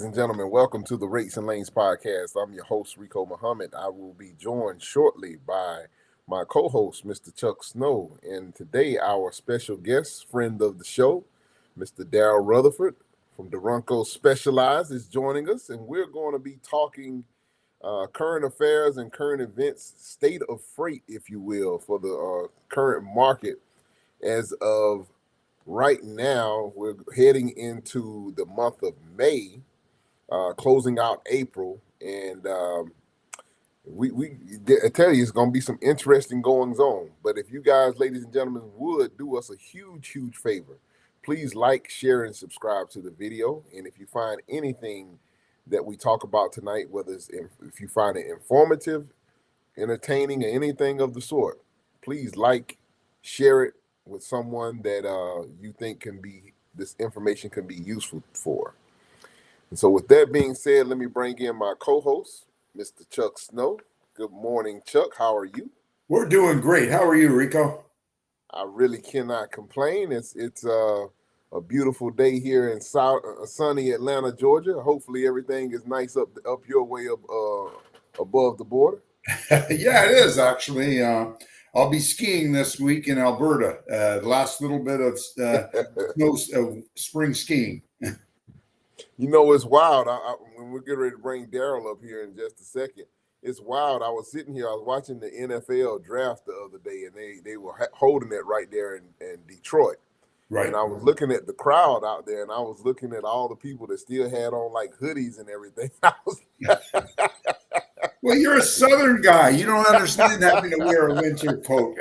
Ladies and gentlemen, welcome to the Rates and Lanes podcast. I'm your host, Rico Muhammad. I will be joined shortly by my co-host, Mr. Chuck Snow. And today, our special guest, friend of the show, Mr. Darryl Rutherford from Duranco Specialized is joining us. And we're going to be talking current affairs and current events, state of freight, if you will, for the current market as of right now. We're heading into the month of May, closing out April, and I tell you, it's going to be some interesting goings on. But if you guys, ladies and gentlemen, would do us a huge favor, please like, share, and subscribe to the video. And if you find anything that we talk about tonight, whether it's if you find it informative, entertaining, or anything of the sort, please like, share it with someone that you think this information can be useful for. And so with that being said, let me bring in my co-host, Mr. Chuck Snow. Good morning, Chuck. How are you? We're doing great. How are you, Rico? I really cannot complain. It's a beautiful day here in sunny Atlanta, Georgia. Hopefully everything is nice up your way, above the border. Yeah, it is actually. I'll be skiing this week in Alberta. The last little bit of spring skiing. You know, it's wild. When we're getting ready to bring Darryl up here in just a second, it's wild. I was sitting here, I was watching the NFL draft the other day, and they were holding it right there in Detroit. Right. And I was looking at the crowd out there, and I was looking at all the people that still had on like hoodies and everything. Well, you're a Southern guy. You don't understand having to wear a winter coat.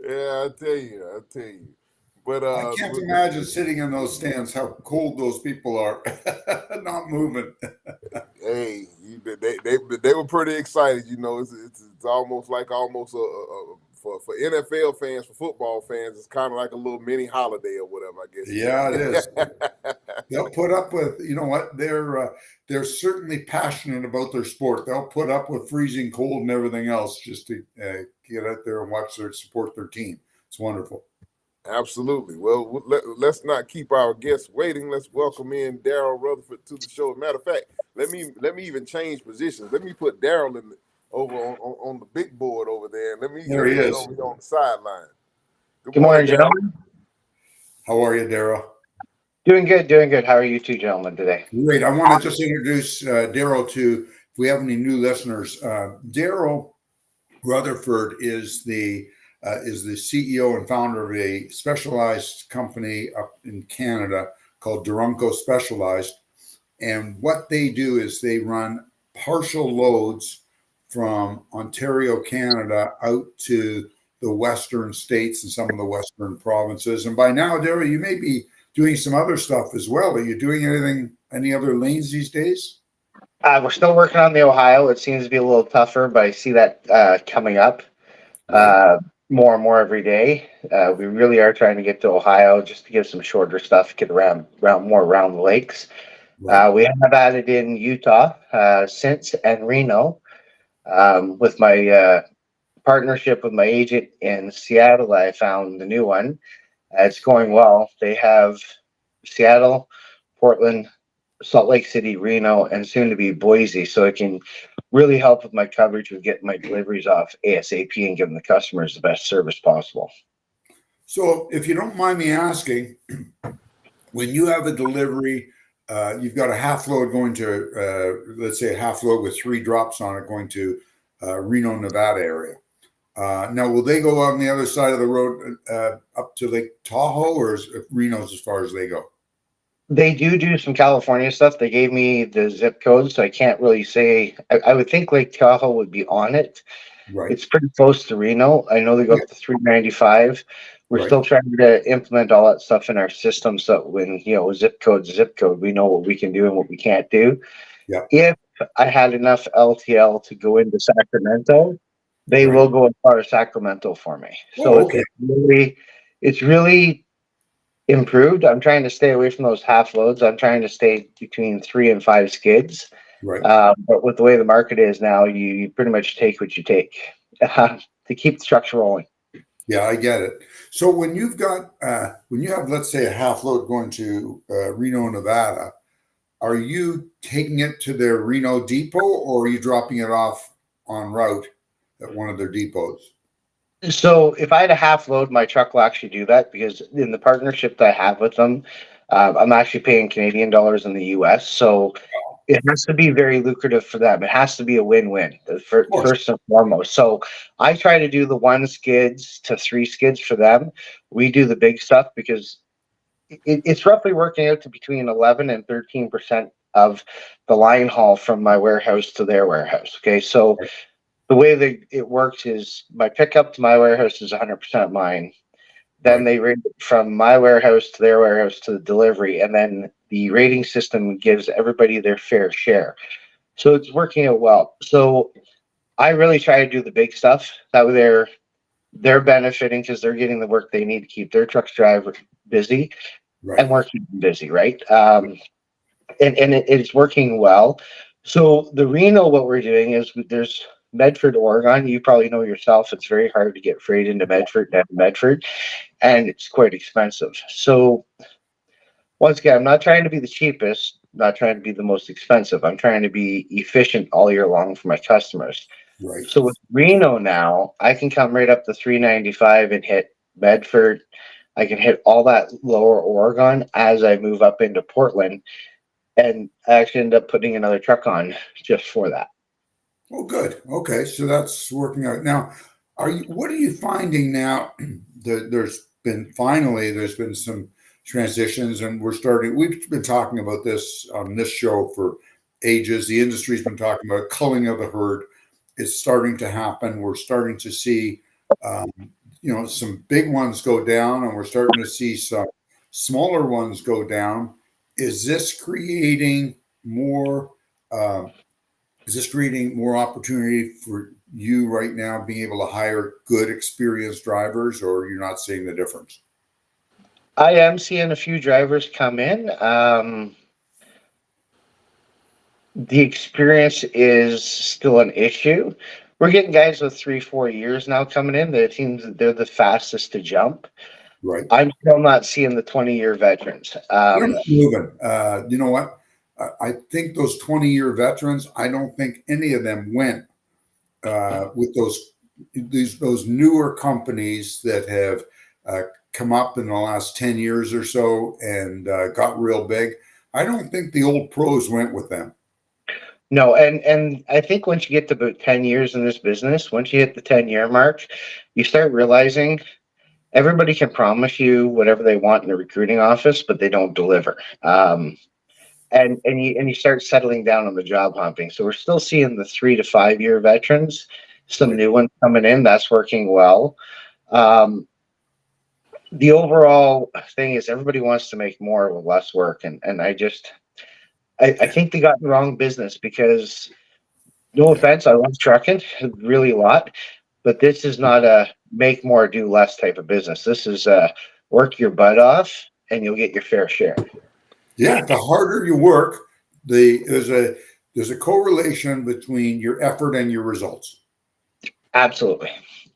Yeah, I tell you. But I can't imagine sitting in those stands, how cold those people are, not moving. Hey, they were pretty excited. You know, it's almost for NFL fans, for football fans, it's kind of like a little mini holiday or whatever, I guess. Yeah, it is. They'll put up with, you know what, they're certainly passionate about their sport. They'll put up with freezing cold and everything else just to get out there and support their team. It's wonderful. Absolutely. Well, let's not keep our guests waiting. Let's welcome in Darryl Rutherford to the show. As a matter of fact, let me even change positions. Let me put Darryl over on the big board over there. There he is over here on the sideline. Good morning, gentlemen. How are you, Darryl? Doing good. How are you two gentlemen today? Great. I want to just introduce Darryl to, if we have any new listeners. Darryl Rutherford is the CEO and founder of a specialized company up in Canada called Duranco Specialized. And what they do is they run partial loads from Ontario, Canada, out to the western states and some of the western provinces. And by now, Darryl, you may be doing some other stuff as well. Are you doing any other lanes these days? We're still working on the Ohio. It seems to be a little tougher, but I see that coming up more and more every day. We really are trying to get to Ohio just to get some shorter stuff, get around the lakes. Right. We have added in Utah since, and Reno. With my partnership with my agent in Seattle, I found the new one. It's going well. They have Seattle, Portland, Salt Lake City, Reno, and soon to be Boise. So it can really help with my coverage with getting my deliveries off ASAP and giving the customers the best service possible. So if you don't mind me asking, when you have a delivery, you've got a half load going to, let's say a half load with 3 drops on it going to Reno, Nevada area. Now, will they go on the other side of the road up to Lake Tahoe, or is Reno's as far as they go? They do some California stuff. They gave me the zip code, so I can't really say. I would think Lake Tahoe would be on it. Right. It's pretty close to Reno. I know they go up to 395. We're still trying to implement all that stuff in our system, so when zip code, we know what we can do and what we can't do. Yeah. If I had enough LTL to go into Sacramento, they will go as far as Sacramento for me. So it's really improved. I'm trying to stay away from those half loads. I'm trying to stay between 3 and 5 skids. Right. But with the way the market is now, you pretty much take what you take to keep the trucks rolling. Yeah, I get it. So when you've got when you have, let's say, a half load going to Reno, Nevada, are you taking it to their Reno depot, or are you dropping it off en route at one of their depots? So if I had a half load, my truck will actually do that because in the partnership that I have with them, I'm actually paying Canadian dollars in the US. So it has to be very lucrative for them. It has to be a win-win Of course. first and foremost. So I try to do the 1 skids to 3 skids for them. We do the big stuff because it's roughly working out to between 11 and 13% of the line haul from my warehouse to their warehouse. Okay, so the way that it works is my pickup to my warehouse is 100% mine. Then Right. they rate it from my warehouse to their warehouse to the delivery, and then the rating system gives everybody their fair share. So it's working out well. So I really try to do the big stuff. That way they're benefiting because they're getting the work they need to keep their trucks driver busy, Right. and we're keeping busy, right? And it's working well. So the Reno, what we're doing is there's Medford, Oregon. You probably know yourself. It's very hard to get freight into Medford, and it's quite expensive. So once again, I'm not trying to be the cheapest, not trying to be the most expensive. I'm trying to be efficient all year long for my customers. Right. So with Reno now, I can come right up to 395 and hit Medford. I can hit all that lower Oregon as I move up into Portland, and I actually end up putting another truck on just for that. Oh, good. Okay, so that's working out. Now, are you? What are you finding now? There's been some transitions, and we're starting. We've been talking about this on this show for ages. The industry's been talking about culling of the herd. It's starting to happen. We're starting to see, um, some big ones go down, and we're starting to see some smaller ones go down. Is this creating more? Um, is this creating more opportunity for you right now, being able to hire good, experienced drivers, or you're not seeing the difference? I am seeing a few drivers come in. The experience is still an issue. We're getting guys with 3, 4 years now coming in. It seems that they're the fastest to jump. Right. I'm still not seeing the 20-year veterans. They're not moving. You know what? I think those 20-year veterans, I don't think any of them went with those newer companies that have come up in the last 10 years or so and got real big. I don't think the old pros went with them. No, and I think once you get to about 10 years in this business, once you hit the 10-year mark, you start realizing everybody can promise you whatever they want in the recruiting office, but they don't deliver. And you start settling down on the job humping. So we're still seeing the 3 to 5 year veterans, some Right. new ones coming in. That's working well. Um, the overall thing is everybody wants to make more with less work, and I think they got the wrong business because no Yeah. offense, I love trucking really a lot, but this is not a make more do less type of business. This is work your butt off and you'll get your fair share. Yeah, the harder you work, there's a correlation between your effort and your results. Absolutely.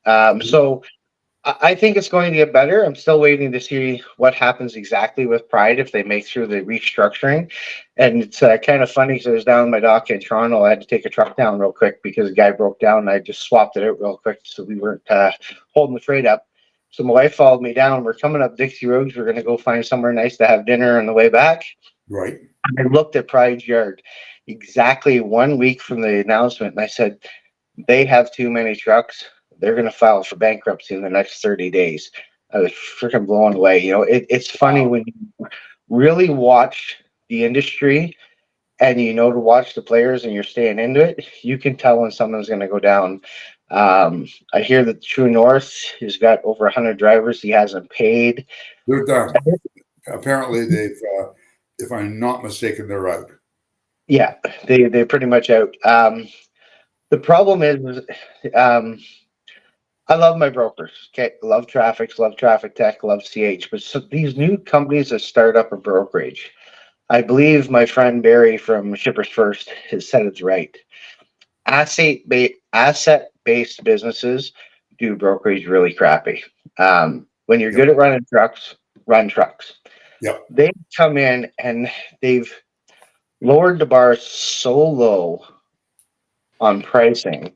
So I think it's going to get better. I'm still waiting to see what happens exactly with Pride if they make through the restructuring. And it's kind of funny because I was down in my dock in Toronto. I had to take a truck down real quick because a guy broke down and I just swapped it out real quick so we weren't holding the freight up. So my wife followed me down. We're coming up Dixie Roads. We're going to go find somewhere nice to have dinner on the way back. Right. I looked at Pride's yard exactly 1 week from the announcement and I said, they have too many trucks. They're going to file for bankruptcy in the next 30 days. I was freaking blown away. It's funny Wow. when you really watch the industry and you know to watch the players and you're staying into it, you can tell when someone's going to go down. I hear that True North has got over 100 drivers he hasn't paid. They're done. Apparently, if I'm not mistaken, they're out. Yeah, they're pretty much out. The problem is, I love my brokers. Okay, love Traffics, love Traffic Tech, love CH. But so these new companies that start up a brokerage, I believe my friend Barry from Shippers First has said it's right. Asset based businesses do brokerage really crappy. When you're Yep. good at running trucks, run trucks. Yep. They come in and they've lowered the bar so low on pricing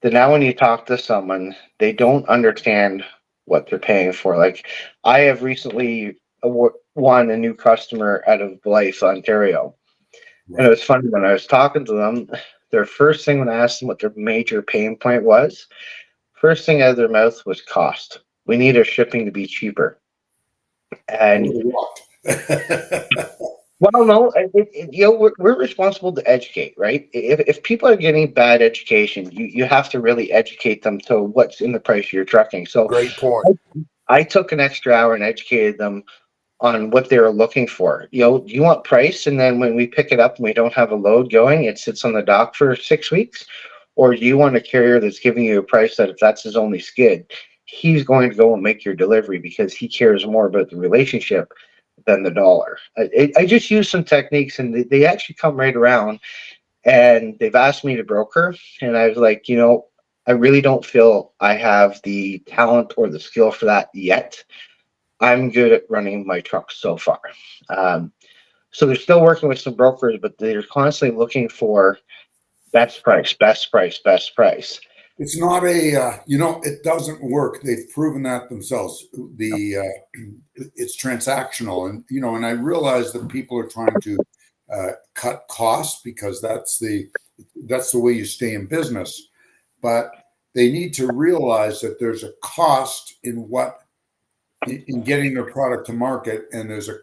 that now when you talk to someone, they don't understand what they're paying for. Like, I have recently won a new customer out of Blythe, Ontario. And it Right. was funny when I was talking to them, their first thing when I asked them what their major pain point was, first thing out of their mouth was cost. We need our shipping to be cheaper. I would And have walked. well, no, we're responsible to educate, right? If people are getting bad education, you have to really educate them to what's in the price of your trucking. So Great point. I took an extra hour and educated them on what they were looking for. Do you want price? And then when we pick it up and we don't have a load going, it sits on the dock for 6 weeks. Or do you want a carrier that's giving you a price that if that's his only skid, he's going to go and make your delivery because he cares more about the relationship than the dollar. I just use some techniques and they actually come right around and they've asked me to broker. And I was like, I really don't feel I have the talent or the skill for that yet. I'm good at running my trucks so far. Um, so they're still working with some brokers, but they're constantly looking for best price, best price, best price. It's not it doesn't work. They've proven that themselves. It's transactional, and I realize that people are trying to cut costs because that's the way you stay in business. But they need to realize that there's a cost in getting their product to market, and there's a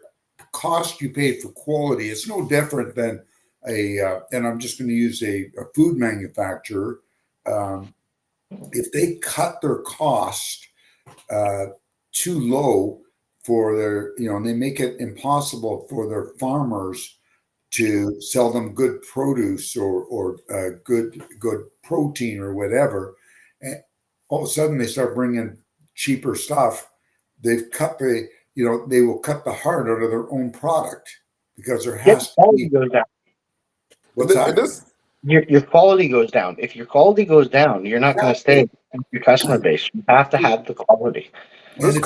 cost you pay for quality. It's no different than and I'm just going to use a food manufacturer. If they cut their cost too low for their, and they make it impossible for their farmers to sell them good produce or good protein or whatever, and all of a sudden they start bringing cheaper stuff. They've cut they will cut the heart out of their own product because there Yep, has to quality be. goes down. What's And that? this Your quality goes down. If your quality goes down, you're not going to Exactly. stay with your customer base. You have to have the quality. And this if you,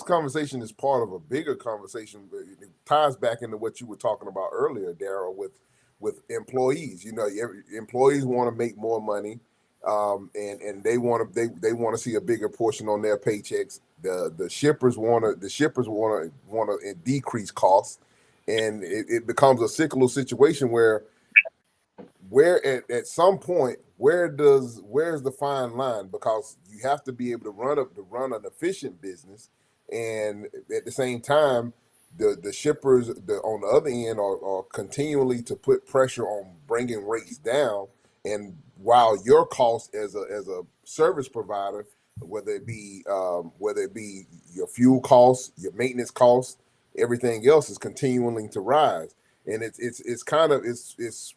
conversation is part of a bigger conversation. It ties back into what you were talking about earlier, Darryl, with employees. Employees want to make more money, and they want to see a bigger portion on their paychecks. The shippers want to decrease costs, and it becomes a cyclical situation where at some point where's the fine line, because you have to be able to run an efficient business, and at the same time the shippers on the other end are continually to put pressure on bringing rates down, and while your cost as a service provider, whether it be your fuel costs, your maintenance costs, everything else is continuing to rise, and it's kind of it's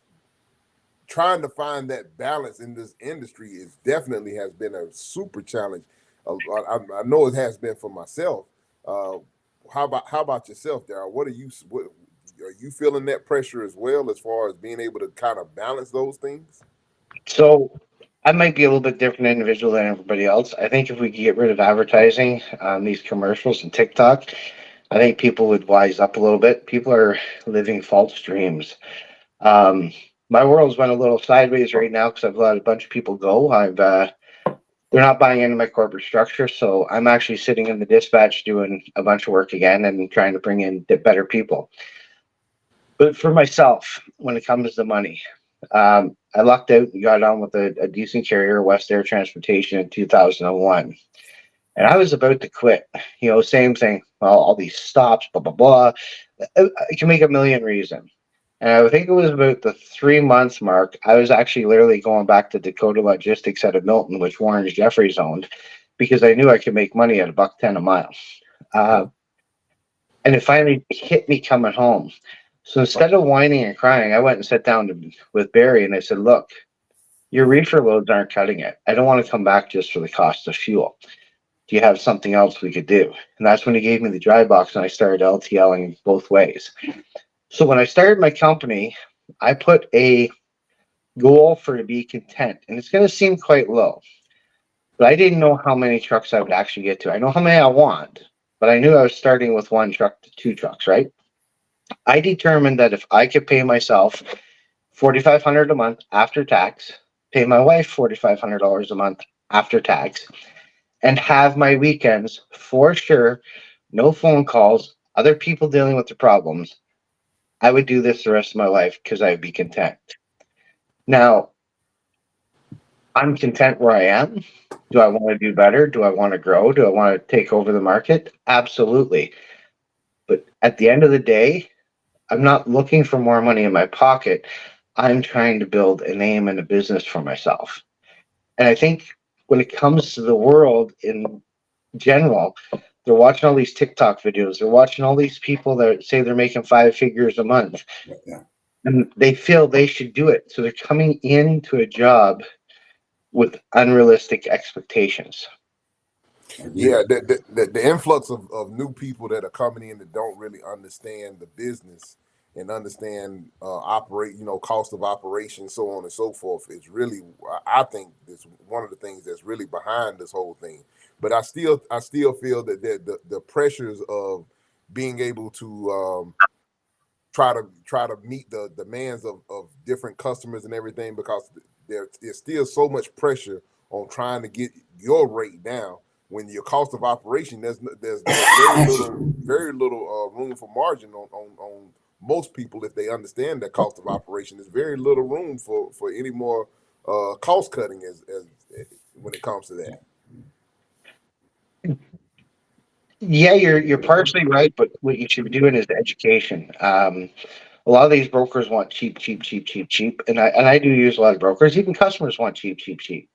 trying to find that balance in this industry is definitely has been a super challenge. I know it has been for myself. Uh, how about yourself, Darryl? What are you feeling that pressure as well, as far as being able to kind of balance those things? So I might be a little bit different individual than everybody else. I think if we could get rid of advertising on these commercials and TikTok, I think people would wise up a little bit. People are living false dreams. Um, my world's went a little sideways right now because I've let a bunch of people go. They're not buying into my corporate structure, so I'm actually sitting in the dispatch doing a bunch of work again and trying to bring in better people. But for myself, when it comes to money, I lucked out and got on with a decent carrier, West Air Transportation, in 2001. And I was about to quit. Same thing. Well, all these stops, blah, blah, blah. I can make a million reasons. And I think it was about the 3 months mark. I was actually literally going back to Dakota Logistics out of Milton, which Warren Jeffries owned, because I knew I could make money at $1.10 a mile. And it finally hit me coming home. So instead of whining and crying, I went and sat down with Barry and I said, look, your reefer loads aren't cutting it. I don't want to come back just for the cost of fuel. Do you have something else we could do? And that's when he gave me the dry box and I started LTLing both ways. So when I started my company, I put a goal for to be content. And it's going to seem quite low. but I didn't know how many trucks I would actually get to. I know how many I want, but I knew I was starting with 1 truck to 2 trucks, right? I determined that if I could pay myself 4,500 a month after tax, pay my wife $4,500 a month after tax, and have my weekends for sure, no phone calls, other people dealing with the problems, I would do this the rest of my life because I'd be content. Now, I'm content where I am. Do I want to do better? Do I want to grow? Do I want to take over the market? Absolutely. But at the end of the day, I'm not looking for more money in my pocket. I'm trying to build a name and a business for myself. And I think when it comes to the world in general, they're watching all these TikTok videos. They're watching all these people that say they're making 5 figures a month, Yeah. and they feel they should do it. So they're coming into a job with unrealistic expectations. Yeah, the influx of new people that are coming in that don't really understand the business and understand operate, cost of operation, so on and so forth, is really, I think, it's one of the things that's really behind this whole thing. But I still feel that the pressures of being able to try to meet the demands of different customers and everything, because there's still so much pressure on trying to get your rate down when your cost of operation, there's very little room for margin on most people. If they understand that cost of operation, there's very little room for any more cost cutting as when it comes to that. Yeah, you're partially right, but what you should be doing is education. A lot of these brokers want cheap, cheap, cheap, cheap, cheap, and I do use a lot of brokers. Even customers want cheap, cheap, cheap.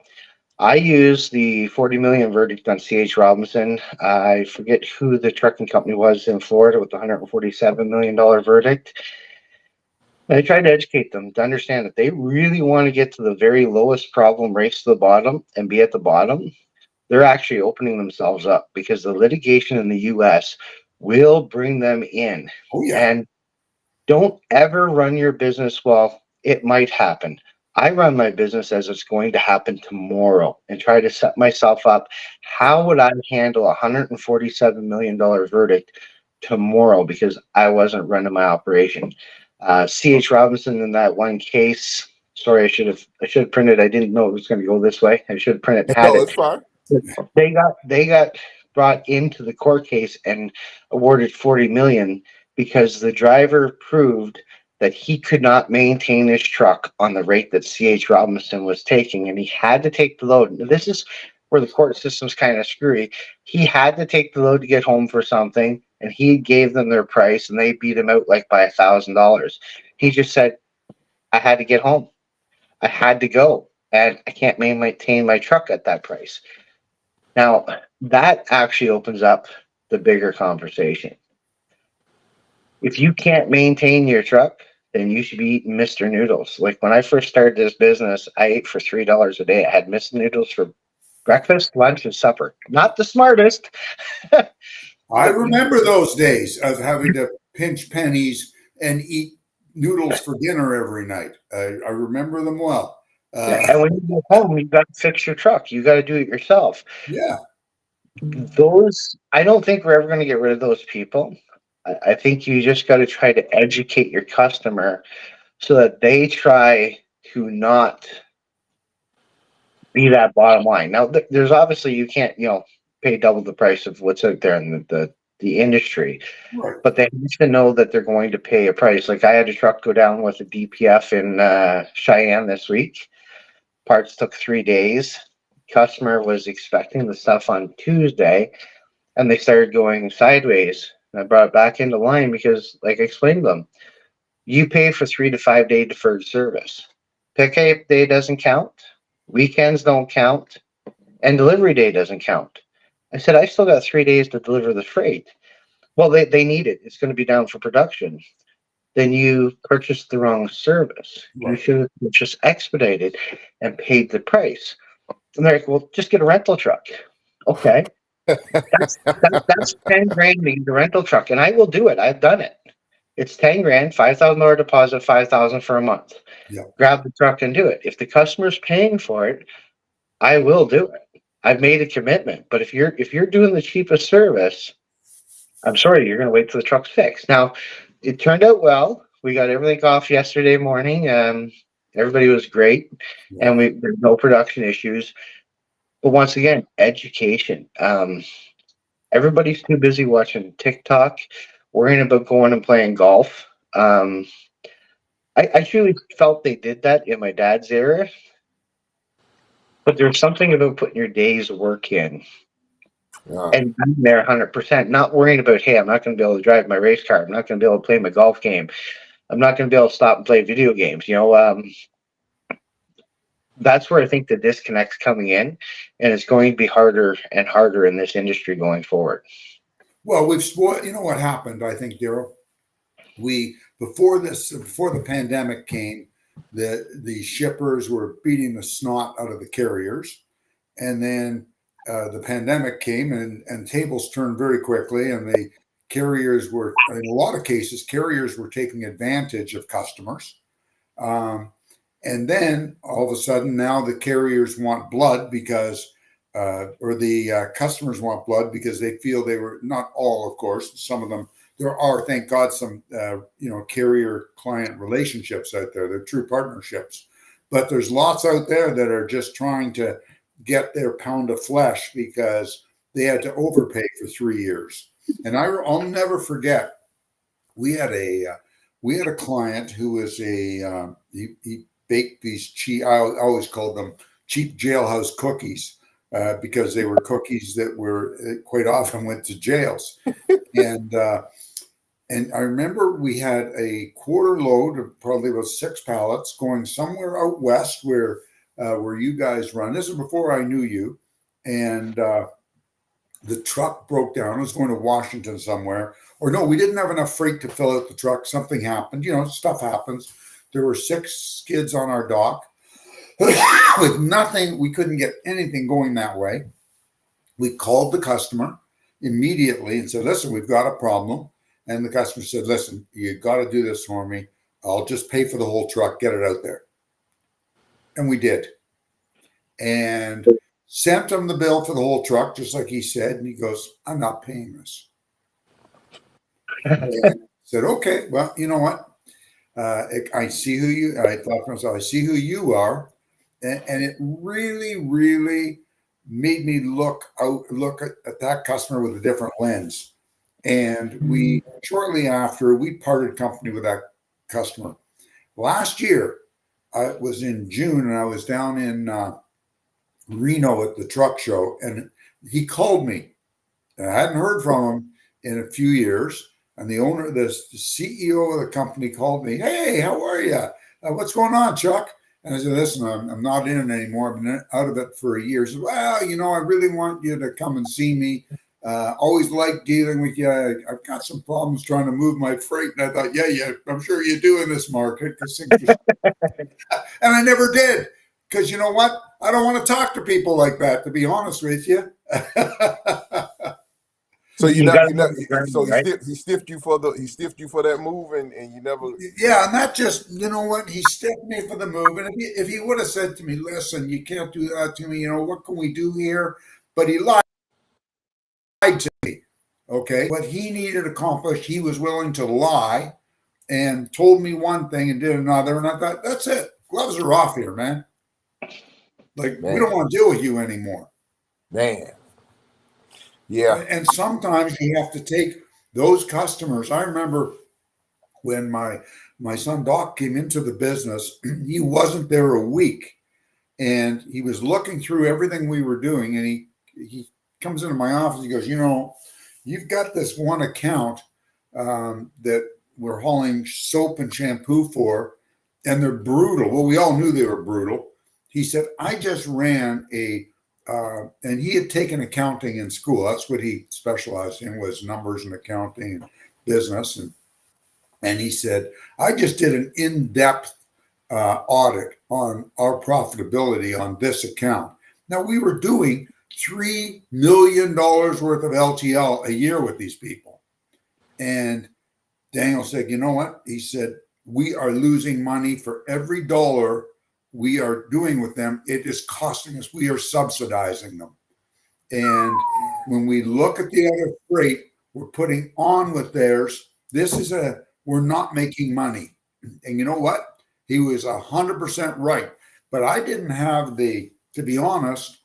I use the 40 million verdict on C.H. Robinson. I forget who the trucking company was in Florida with the $147 million verdict. I tried to educate them to understand that they really want to get to the very lowest problem, race to the bottom, and be at the bottom. They're actually opening themselves up because the litigation in the U.S. will bring them in. Oh yeah. And don't ever run your business, well, it might happen. I run my business as it's going to happen tomorrow and try to set myself up. How would I handle a $147 million verdict tomorrow because I wasn't running my operation? C.H. Robinson in that one case. Sorry, I should have printed. I didn't know it was going to go this way. I should have printed and had No, it. it's fine. They got brought into the court case and awarded 40 million because the driver proved that he could not maintain his truck on the rate that CH Robinson was taking, and he had to take the load. Now, this is where the court system's kind of screwy. He had to take the load to get home for something, and he gave them their price, and they beat him out like by $1,000. He just said, "I had to get home. I had to go, and I can't maintain my truck at that price." Now, that actually opens up the bigger conversation. If you can't maintain your truck, then you should be eating Mr. Noodles. Like when I first started this business, I ate for $3 a day. I had Mr. Noodles for breakfast, lunch, and supper. Not the smartest. I remember those days of having to pinch pennies and eat noodles for dinner every night. I remember them well. And when you go home, you got to fix your truck. You got to do it yourself. Yeah. I don't think we're ever going to get rid of those people. I think you just got to try to educate your customer so that they try to not be that bottom line. Now, there's obviously you can't pay double the price of what's out there in the industry, Right. but they need to know that they're going to pay a price. Like I had a truck go down with a DPF in Cheyenne this week. Parts took 3 days. Customer was expecting the stuff on Tuesday, and they started going sideways. And I brought it back into line because, like I explained to them, you pay for 3 to 5 day deferred service. Pickup day doesn't count, weekends don't count, and delivery day doesn't count. I said, I still got 3 days to deliver the freight. Well, they need it. It's going to be down for production. Then you purchased the wrong service. You Right. should have just expedited and paid the price. And they're like, well, just get a rental truck. Okay. That's 10 grand to get a rental truck. And I will do it. I've done it. It's 10 grand, $5,000 deposit, 5,000 for a month. Yeah. Grab the truck and do it. If the customer's paying for it, I will do it. I've made a commitment. But if you're doing the cheapest service, I'm sorry, you're going to wait till the truck's fixed. Now, it turned out well. We got everything off yesterday morning. Everybody was great, Yeah. and there's no production issues. But once again, education. Everybody's too busy watching TikTok, worrying about going and playing golf. I truly felt they did that in my dad's era, but there's something about putting your day's work in Yeah. and being there 100%, not worrying about, hey, I'm not going to be able to drive my race car. I'm not going to be able to play my golf game. I'm not going to be able to stop and play video games. That's where I think the disconnect's coming in, and it's going to be harder and harder in this industry going forward. Well, you know what happened, I think, Darryl? Before the pandemic came, the shippers were beating the snot out of the carriers, and then the pandemic came, and tables turned very quickly, and the carriers were, in a lot of cases, carriers were taking advantage of customers. And then all of a sudden, now the carriers want blood because, or the customers want blood because they feel they were, not all, of course, some of them. There are, thank God, some carrier-client relationships out there. They're true partnerships, but there's lots out there that are just trying to get their pound of flesh because they had to overpay for 3 years. And I'll never forget. We had a client who was he baked these cheap. I always called them cheap jailhouse cookies because they were cookies that were quite often went to jails. And I remember we had a quarter load of probably about 6 pallets going somewhere out west where you guys run. This is before I knew you, and the truck broke down. It was going to Washington somewhere. Or no, we didn't have enough freight to fill out the truck. Something happened. Stuff happens. There were 6 skids on our dock with nothing. We couldn't get anything going that way. We called the customer immediately and said, listen, we've got a problem. And the customer said, listen, you got to do this for me. I'll just pay for the whole truck. Get it out there. And we did. And sent him the bill for the whole truck, just like he said. And he goes, I'm not paying this. And said, okay, well, you know what? I see who you, I thought to myself, I see who you are. And it really, really made me look at that customer with a different lens. And we, shortly after, we parted company with that customer. Last year, I was in June, and I was down in Reno at the truck show, and he called me. And I hadn't heard from him in a few years. And the CEO of the company called me. Hey, how are you? What's going on, Chuck? And I said, listen, I'm not in it anymore. I've been out of it for a year. He said, well, I really want you to come and see me. Always like dealing with you. I've got some problems trying to move my freight. And I thought, yeah, I'm sure you do in this market. And I never did. Because you know what? I don't want to talk to people like that, to be honest with you. So he stiffed you for that move, and you never. Yeah, and that just, you know what? He stiffed me for the move, and if he would have said to me, "Listen, you can't do that to me. What can we do here?" But he lied to me. Okay, what he needed accomplished, he was willing to lie, and told me one thing and did another, and I thought, that's it. Gloves are off here, man. Like, we don't want to deal with you anymore. Man. Yeah. And sometimes you have to take those customers. I remember when my son Doc came into the business, he wasn't there a week, and he was looking through everything we were doing, and he comes into my office. He goes, you've got this one account that we're hauling soap and shampoo for, and they're brutal. Well, we all knew they were brutal. He said, I just ran and he had taken accounting in school. That's what he specialized in, was numbers and accounting and business. And he said, I just did an in-depth audit on our profitability on this account. Now, we were doing $3 million worth of LTL a year with these people. And Daniel said, you know what? He said, we are losing money for every dollar we are doing with them. It is costing us. We are subsidizing them. And when we look at the other freight we're putting on with theirs, we're not making money. And you know what? He was 100% right. But I didn't have to be honest,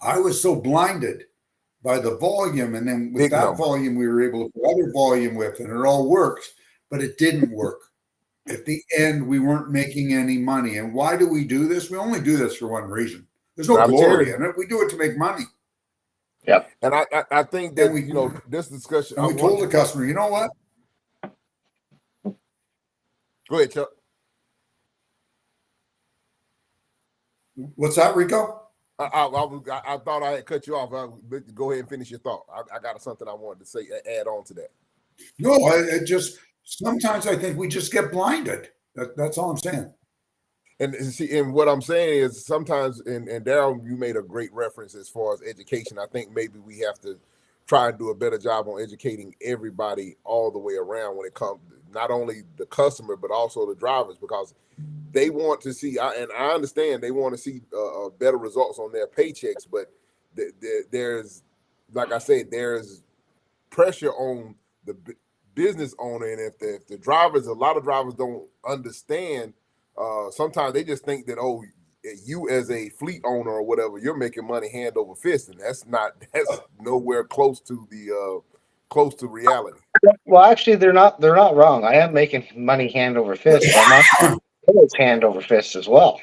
I was so blinded by the volume. And then with Big that number. volume, we were able to put other volume with, and it all works, but it didn't work. At the end, we weren't making any money. And why do we do this? We only do this for one reason. There's no Drive glory charity. in it. We do it to make money. Yep. And I think that, this discussion. And we told the customer, you know what? Go ahead, Chuck. What's that, Rico? I thought I had cut you off. Go ahead and finish your thought. I got something I wanted to say, add on to that. No, I just sometimes I think we just get blinded. That's all I'm saying. And see, and what I'm saying is sometimes, and Darryl, you made a great reference as far as education. I think maybe we have to try and do a better job on educating everybody all the way around when it comes not only the customer but also the drivers, because they want to see, and I understand they want to see better results on their paychecks, but there's, like I said, there's pressure on the business owner, and if the drivers, a lot of drivers don't understand. Sometimes they just think that, oh, you as a fleet owner or whatever, you're making money hand over fist, and that's nowhere close to reality. Well, actually, they're not wrong. I am making money hand over fist, but I'm not hand over fist as well.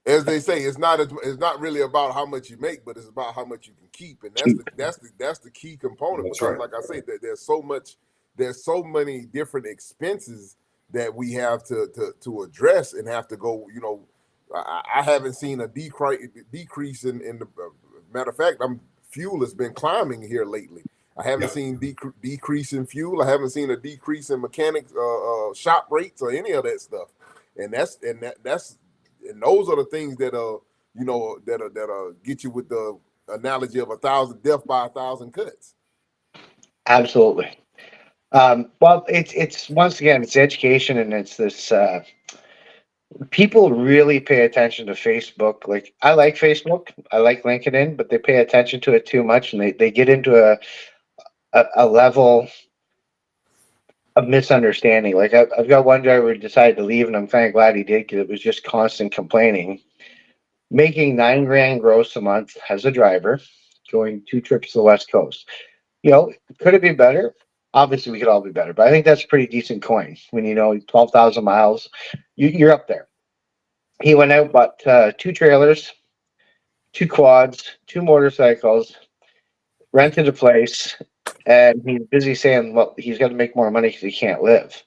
As they say, it's not really about how much you make, but it's about how much you can keep, and that's the key component. That's Because, right. like I say, there's so many different expenses that we have to address and have to go. I haven't seen a decrease in the matter of fact. Fuel has been climbing here lately. I haven't seen decrease in fuel. I haven't seen a decrease in mechanics shop rates or any of that stuff. And those are the things that get you with the analogy of 1,000 death by 1,000 cuts. Absolutely. Well, it's once again, it's education, and it's this. People really pay attention to Facebook. Like, I like Facebook, I like LinkedIn, but they pay attention to it too much, and they get into a level of misunderstanding. Like, I've got one driver who decided to leave, and I'm kind of glad he did, because it was just constant complaining. Making $9,000 gross a month as a driver, going 2 trips to the West Coast. Could it be better? Obviously, we could all be better, but I think that's a pretty decent coin. When 12,000 miles, you're up there. He went out, bought 2 trailers, 2 quads, 2 motorcycles, rented a place, and he's busy saying, well, he's got to make more money because he can't live.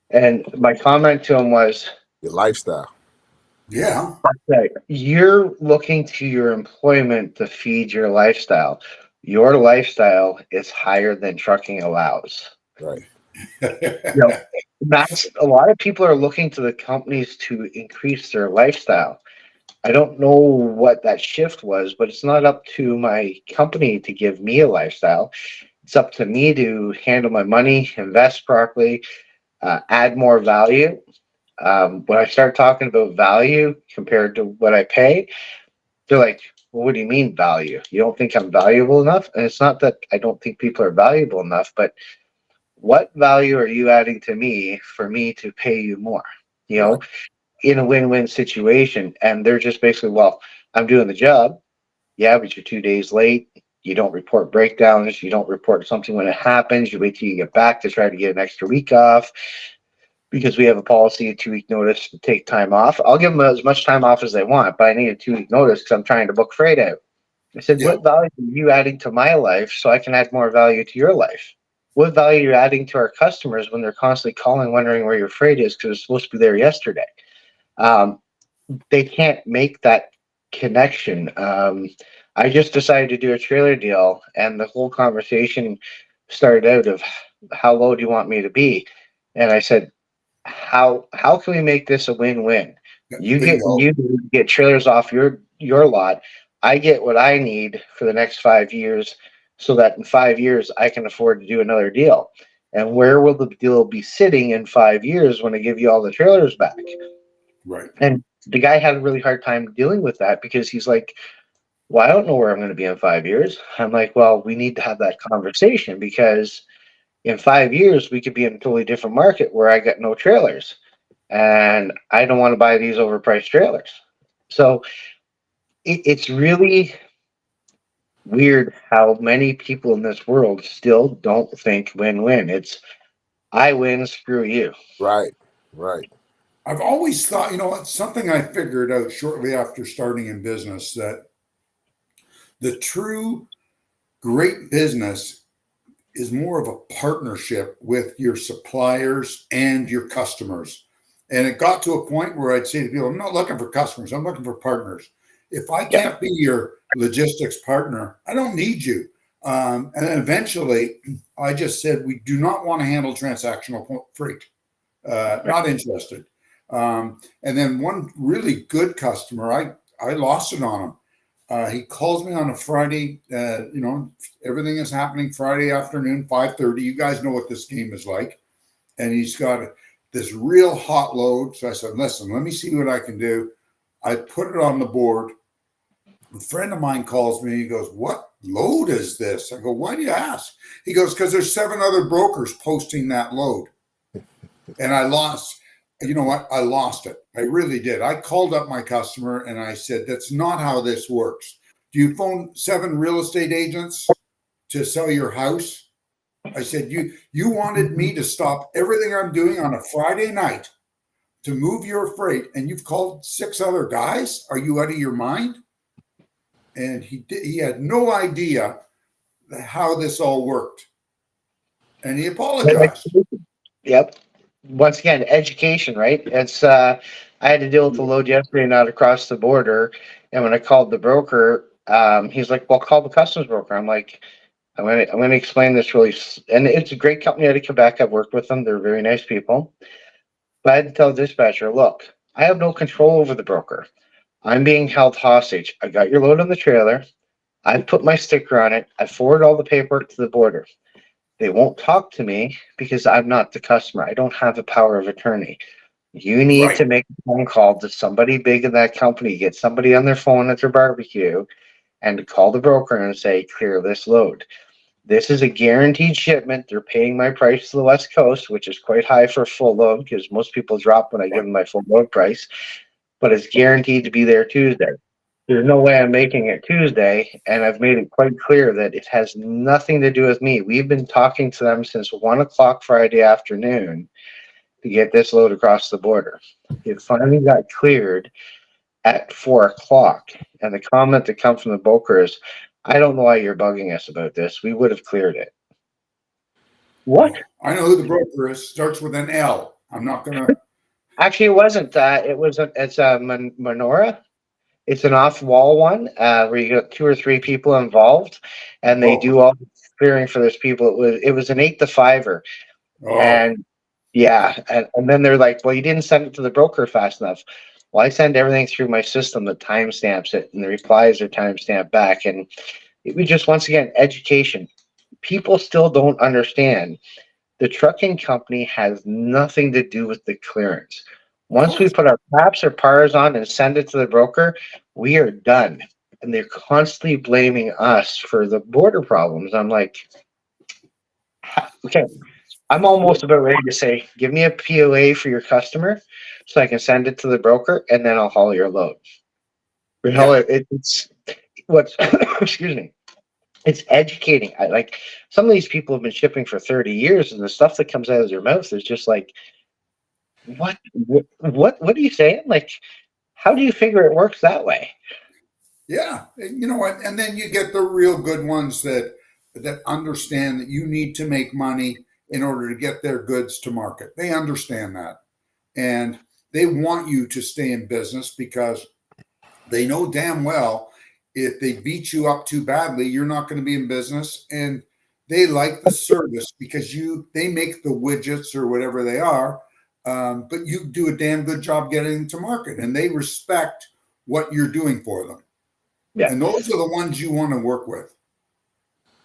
And my comment to him was, Your lifestyle. Yeah. You're looking to your employment to feed your lifestyle. Your lifestyle is higher than trucking allows. Right. That's a lot of people are looking to the companies to increase their lifestyle. I don't know what that shift was, but it's not up to my company to give me a lifestyle. It's up to me to handle my money, invest properly, add more value. When I start talking about value compared to what I pay, they're like, well, what do you mean value? You don't think I'm valuable enough? And it's not that I don't think people are valuable enough, but what value are you adding to me for me to pay you more? Right. In a win-win situation. And they're just basically, well, I'm doing the job. Yeah, but you're 2 days late. You don't report breakdowns. You don't report something when it happens. You wait till you get back to try to get an extra week off, because we have a policy of 2-week notice to take time off. I'll give them as much time off as they want, but I need a 2-week notice because I'm trying to book freight out. I said, Yeah. what value are you adding to my life so I can add more value to your life? What value are you adding to our customers when they're constantly calling, wondering where your freight is because it's supposed to be there yesterday? They can't make that connection. I just decided to do a trailer deal, and the whole conversation started out of, how low do you want me to be? And I said, how can we make this a win-win? You get trailers off your lot. I get what I need for the next 5 years, so that in 5 years I can afford to do another deal. And where will the deal be sitting in 5 years when I give you all the trailers back? Right. And the guy had a really hard time dealing with that because he's like, well, I don't know where I'm going to be in 5 years. I'm like, well, we need to have that conversation because in 5 years we could be in a totally different market where I got no trailers and I don't want to buy these overpriced trailers. So it's really weird how many people in this world still don't think win-win. It's I win, screw you. Right. Right. I've always thought, it's something I figured out shortly after starting in business, that the true great business is more of a partnership with your suppliers and your customers. And it got to a point where I'd say to people, I'm not looking for customers, I'm looking for partners. If I Yep. can't be your logistics partner, I don't need you. And then eventually, I just said, we do not want to handle transactional freight. Not interested. And then one really good customer, I lost it on him. He calls me on a Friday. Everything is happening Friday afternoon, 5:30. You guys know what this game is like. And he's got this real hot load. So I said, listen, let me see what I can do. I put it on the board. A friend of mine calls me. He goes, what load is this? I go, why do you ask? He goes, because there's 7 other brokers posting that load. And I lost. You know what? I lost it. I really did. I called up my customer and I said, that's not how this works. Do you phone 7 real estate agents to sell your house? I said, you wanted me to stop everything I'm doing on a Friday night to move your freight, and you've called 6 other guys? Are you out of your mind? And he had no idea how this all worked. And he apologized. Yep. Once again, education, right? It's I had to deal with the load yesterday, not across the border, and when I called the broker, he's like, "Well, call the customs broker." I'm like, "I'm gonna explain this really," and it's a great company out of Quebec. I've worked with them; they're very nice people. But I had to tell the dispatcher, "Look, I have no control over the broker. I'm being held hostage. I got your load on the trailer. I've put my sticker on it. I forwarded all the paperwork to the border. They won't talk to me because I'm not the customer. I don't have a power of attorney. You need Right. to make a phone call to somebody big in that company, get somebody on their phone at their barbecue, and call the broker and say, clear this load. This is a guaranteed shipment. They're paying my price to the West Coast, which is quite high for a full load because most people drop when I give them my full load price, but it's guaranteed to be there Tuesday. There's no way I'm making it Tuesday, and I've made it quite clear that it has nothing to do with me. We've been talking to them since 1 o'clock Friday afternoon to get this load across the border. It finally got cleared at 4 o'clock, and the comment that comes from the broker is, "I don't know why you're bugging us about this. We would have cleared it." What? I know who the broker is. Starts with an L. I'm not going to. Actually, it wasn't. It's a menorah. It's an off-wall one where you got 2 or 3 people involved, and they Oh, do all the clearing for those people. It was an 8 to 5er, oh, and yeah, and then they're like, "Well, you didn't send it to the broker fast enough." Well, I send everything through my system that timestamps it, and the replies are timestamped back. And it was just once again education. People still don't understand. The trucking company has nothing to do with the clearance. of Once we course. put our PAPs or PARs on and send it to the broker, we are done. And they're constantly blaming us for the border problems. I'm like, okay, I'm almost about ready to say, give me a POA for your customer so I can send it to the broker and then I'll haul your load. You know, Yeah. it's what's, excuse me, it's educating. I like some of these people have been shipping for 30 years and the stuff that comes out of their mouth is just like, what are you saying? Like, how do you figure it works that way? Yeah. You know what? And then you get the real good ones that understand that you need to make money in order to get their goods to market. They understand that. And they want you to stay in business because they know damn well if they beat you up too badly, you're not going to be in business. And they like the service because they make the widgets or whatever they are, but you do a damn good job getting them to market, and they respect what you're doing for them. Yeah, And those are the ones you want to work with.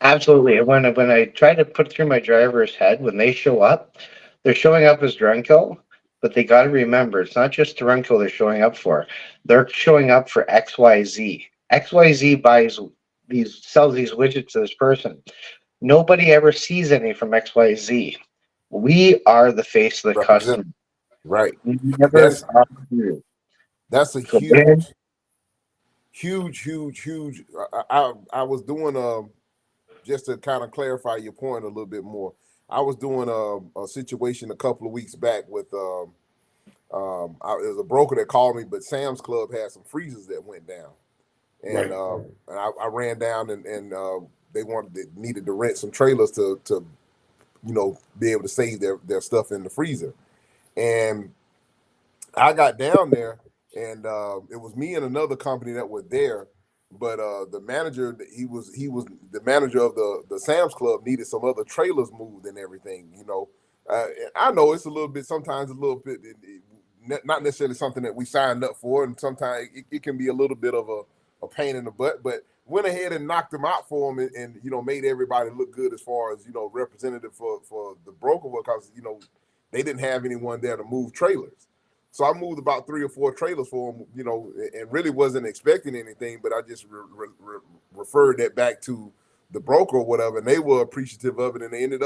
absolutely. And when I try to put through my driver's head, when they show up, they're showing up as Duranco. But they got to remember, it's not just Duranco they're showing up for. They're showing up for XYZ. XYZ sells these widgets to this person. Nobody ever sees any from XYZ. We are the face of the Represent customer. right. We never That's are you. that's a So then, huge. I was doing just to kind of clarify your point a little bit more. I was doing a situation a couple of weeks back with it was a broker that called me, but Sam's Club had some freezers that went down, and Right. I ran down and they needed to rent some trailers to be able to save their stuff in the freezer, and I got down there, and it was me and another company that were there. But the manager, he was the manager of the Sam's Club, needed some other trailers moved and everything. I know it's a little bit, sometimes a little bit, not necessarily something that we signed up for, and sometimes it can be a little bit of a pain in the butt. But went ahead and knocked them out for them, and made everybody look good as far as representative for the broker, because they didn't have anyone there to move trailers. So I moved about 3 or 4 trailers for them, and really wasn't expecting anything, but I just referred that back to the broker or whatever, and they were appreciative of it, and it ended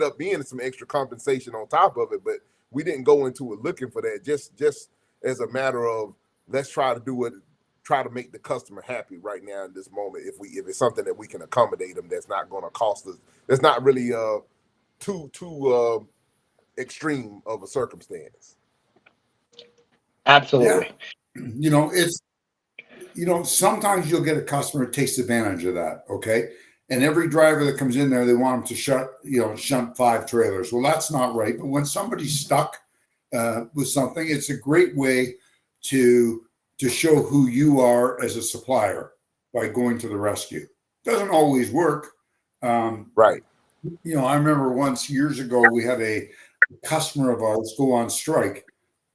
up being some extra compensation on top of it, but we didn't go into it looking for that. Just as a matter of, let's try to make the customer happy right now in this moment. If it's something that we can accommodate them, that's not going to cost us, that's not really too extreme of a circumstance. absolutely. Yeah. It's, sometimes you'll get a customer who takes advantage of that. Okay. And every driver that comes in there, they want them to shunt 5 trailers. Well, that's not right. But when somebody's stuck with something, it's a great way to show who you are as a supplier by going to the rescue. Doesn't always work. Right. I remember once years ago, we had a customer of ours go on strike.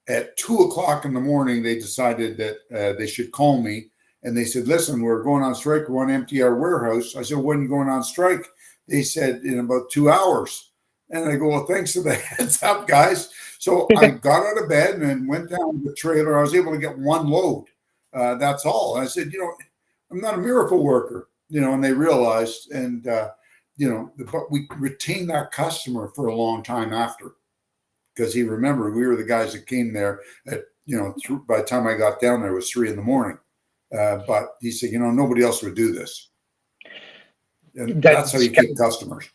At 2:00 in the morning, they decided that they should call me. And they said, listen, we're going on strike. We want to empty our warehouse. I said, when are you going on strike? They said, in about 2 hours. And I go, well, thanks for the heads up, guys. So I got out of bed and went down to the trailer. I was able to get 1 load. That's all. And I said, I'm not a miracle worker, and they realized, and, but we retained that customer for a long time after. Because he remembered we were the guys that came there at, by the time I got down there, it was 3 a.m. But he said, nobody else would do this. And that's how you keep customers.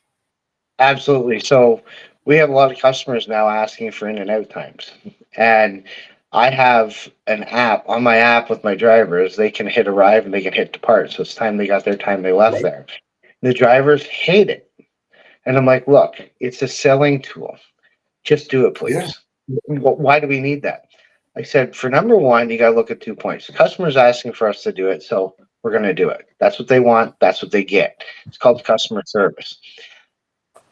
Absolutely. So we have a lot of customers now asking for in and out times. And I have an app on my app with my drivers. They can hit arrive and they can hit depart. So it's time they got their time they left there. The drivers hate it. And I'm like, look, it's a selling tool. Just do it, please. Yeah. Why do we need that? I said, for number one, you got to look at 2 points. The customer's asking for us to do it, so we're going to do it. That's what they want. That's what they get. It's called customer service.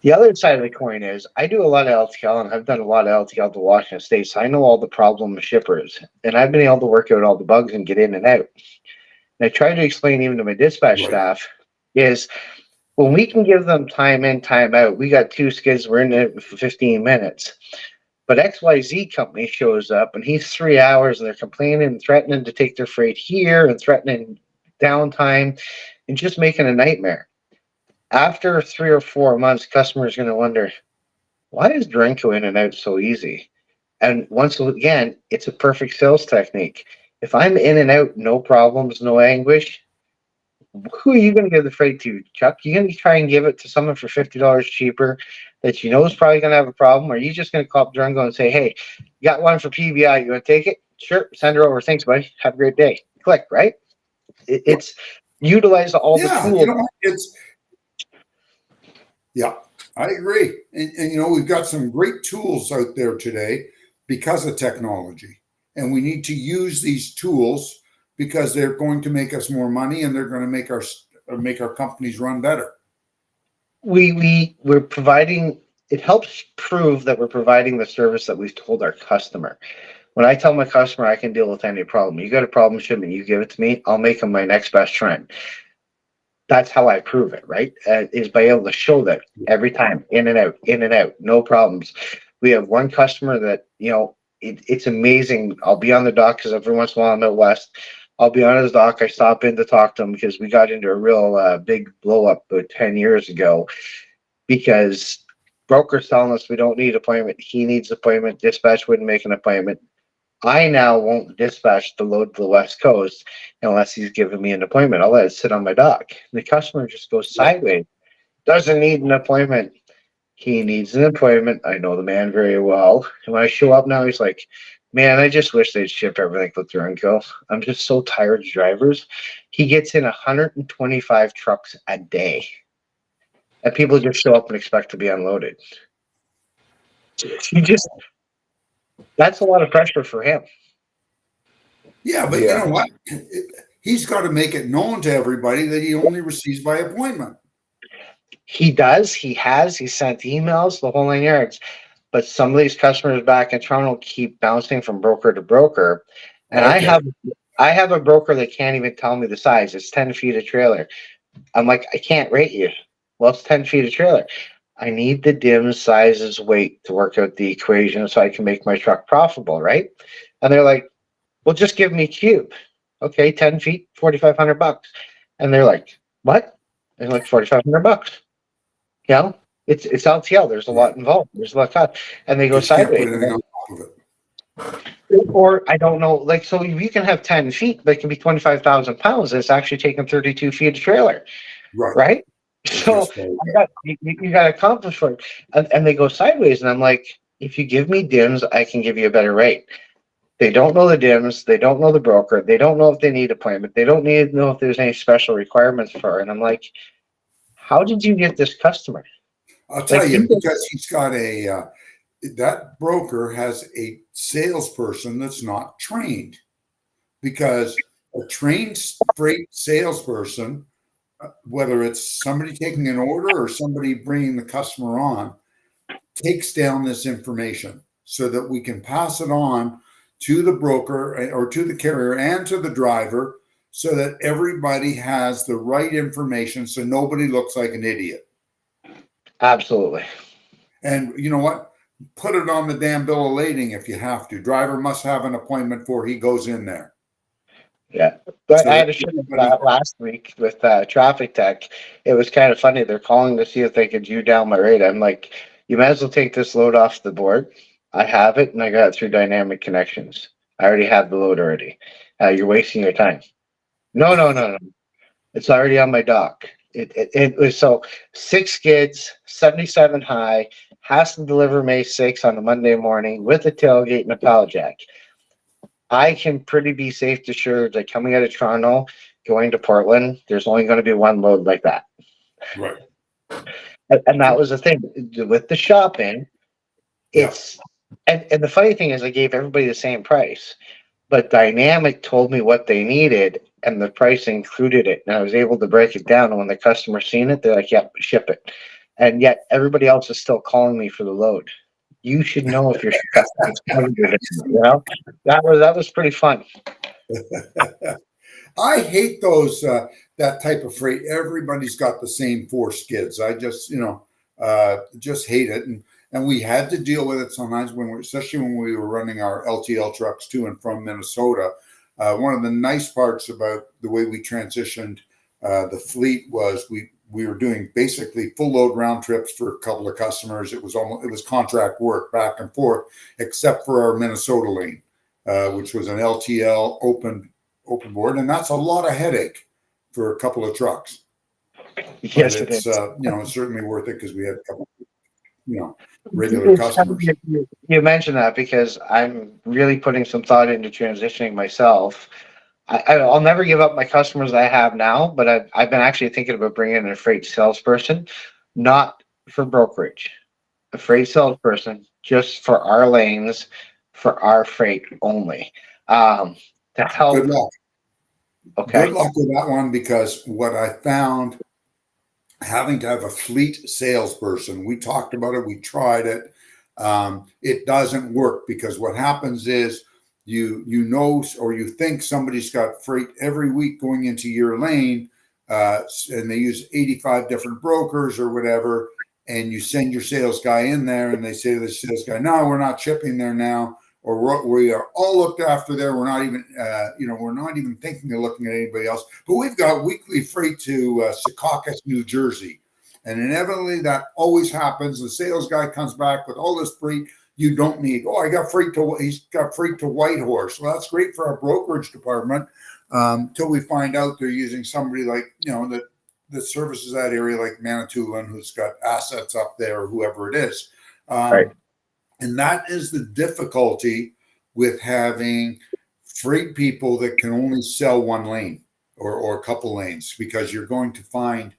The other side of the coin is I do a lot of LTL, and I've done a lot of LTL to Washington State, so I know all the problem shippers, and I've been able to work out all the bugs and get in and out. And I try to explain even to my dispatch staff is when we can give them time in, time out, we got 2 skids, we're in it for 15 minutes. But XYZ company shows up and he's 3 hours and they're complaining and threatening to take their freight here and threatening downtime and just making a nightmare. After 3 or 4 months, customers are going to wonder, why is Duranco in and out so easy? And once again, it's a perfect sales technique. If I'm in and out, no problems, no anguish, who are you going to give the freight to, Chuck? You going to try and give it to someone for $50 cheaper that you know is probably going to have a problem? Or are you just going to call up Durango and say, hey, you got one for PBI, you want to take it? Sure, send her over. Thanks, buddy. Have a great day. Click, right? It's utilize all the tools. I agree. And we've got some great tools out there today because of technology. And we need to use these tools because they're going to make us more money and they're going to make our companies run better. We're providing, it helps prove that we're providing the service that we've told our customer. When I tell my customer I can deal with any problem, you got a problem shipment, you give it to me, I'll make them my next best friend. That's how I prove it, right? Is by able to show that every time, in and out, no problems. We have one customer that, it's amazing. I'll be on the dock because every once in a while I'm out west. I'll be on his dock. I stop in to talk to him because we got into a real big blow up about 10 years ago because broker's telling us we don't need appointment. He needs appointment. Dispatch wouldn't make an appointment. I now won't dispatch the load to the West Coast unless he's giving me an appointment. I'll let it sit on my dock. The customer just goes sideways. Doesn't need an appointment. He needs an appointment. I know the man very well. And when I show up now, he's like, man, I just wish they'd ship everything with Duranco. I'm just so tired of drivers. He gets in 125 trucks a day. And people just show up and expect to be unloaded. He just, that's a lot of pressure for him. Yeah, but you know what? He's got to make it known to everybody that he only receives by appointment. He does. He sent emails, the whole 9 yards. But some of these customers back in Toronto keep bouncing from broker to broker. And Okay. I have a broker that can't even tell me the size. It's 10 feet of trailer. I'm like, I can't rate you. Well, it's 10 feet of trailer. I need the dim sizes, weight to work out the equation so I can make my truck profitable, right? And they're like, well, just give me cube. Okay, 10 feet, $4,500. And they're like, what? And like $4,500. Yeah, it's LTL. There's a lot involved. There's a lot of cost. And they go Just can't put sideways. anything on top of it. Or I don't know, like, so you can have 10 feet, but it can be 25,000 pounds. It's actually taking 32 feet of trailer, right? So you got to accomplish for it. And they go sideways. And I'm like, if you give me DIMS, I can give you a better rate. They don't know the DIMS. They don't know the broker. They don't know if they need appointment. They don't need to know if there's any special requirements for it. And I'm like, how did you get this customer? I'll tell you, because he's got that broker has a salesperson that's not trained. Because a trained freight salesperson, whether it's somebody taking an order or somebody bringing the customer on, takes down this information so that we can pass it on to the broker or to the carrier and to the driver so that everybody has the right information so nobody looks like an idiot. Absolutely. And you know what? Put it on the damn bill of lading if you have to. Driver must have an appointment before he goes in there. Yeah. But so I had a show last week with Traffic Tech. It was kind of funny. They're calling to see if they could do down my rate. I'm like, you might as well take this load off the board. I have it, and I got it through dynamic connections. I already have the load already. You're wasting your time. No. It's already on my dock. It was so 6 skids, 77 high, has to deliver May 6 on a Monday morning with a tailgate and a pallet jack. I can pretty be safe to sure that coming out of Toronto, going to Portland, there's only going to be one load like that. Right. And that was the thing with the shopping. It's and the funny thing is I gave everybody the same price, but Dynamic told me what they needed and the price included it. And I was able to break it down. And when the customer seen it, they're like, yep, ship it. And yet everybody else is still calling me for the load. You should know if you're you know, that was pretty fun. I hate those that type of freight. Everybody's got the same 4 skids. I just just hate it, and we had to deal with it sometimes especially when we were running our LTL trucks to and from Minnesota. One of the nice parts about the way we transitioned the fleet was we were doing basically full load round trips for a couple of customers. It was contract work back and forth, except for our Minnesota lane, which was an LTL open board, and that's a lot of headache for a couple of trucks. Yes, but it's it's certainly worth it because we had a couple, regular It's customers. You mentioned that because I'm really putting some thought into transitioning myself. I'll never give up my customers I have now, but I've been actually thinking about bringing in a freight salesperson, not for brokerage, a freight salesperson just for our lanes, for our freight only, to help. Good luck. Okay. Good luck with that one, because what I found, having to have a fleet salesperson, we talked about it, we tried it. It doesn't work, because what happens is or you think somebody's got freight every week going into your lane, and they use 85 different brokers or whatever, and you send your sales guy in there, and they say to the sales guy, "No, we're not shipping there now," or "We are all looked after there. We're not even, we're not even thinking of looking at anybody else. But we've got weekly freight to Secaucus, New Jersey." And inevitably, that always happens. The sales guy comes back with all this freight you don't need. Oh, he's got freight to Whitehorse. Well, that's great for our brokerage department until we find out they're using somebody like, that services that area, like Manitoulin, who's got assets up there, or whoever it is. Right. And that is the difficulty with having freight people that can only sell one lane or a couple lanes, because you're going to find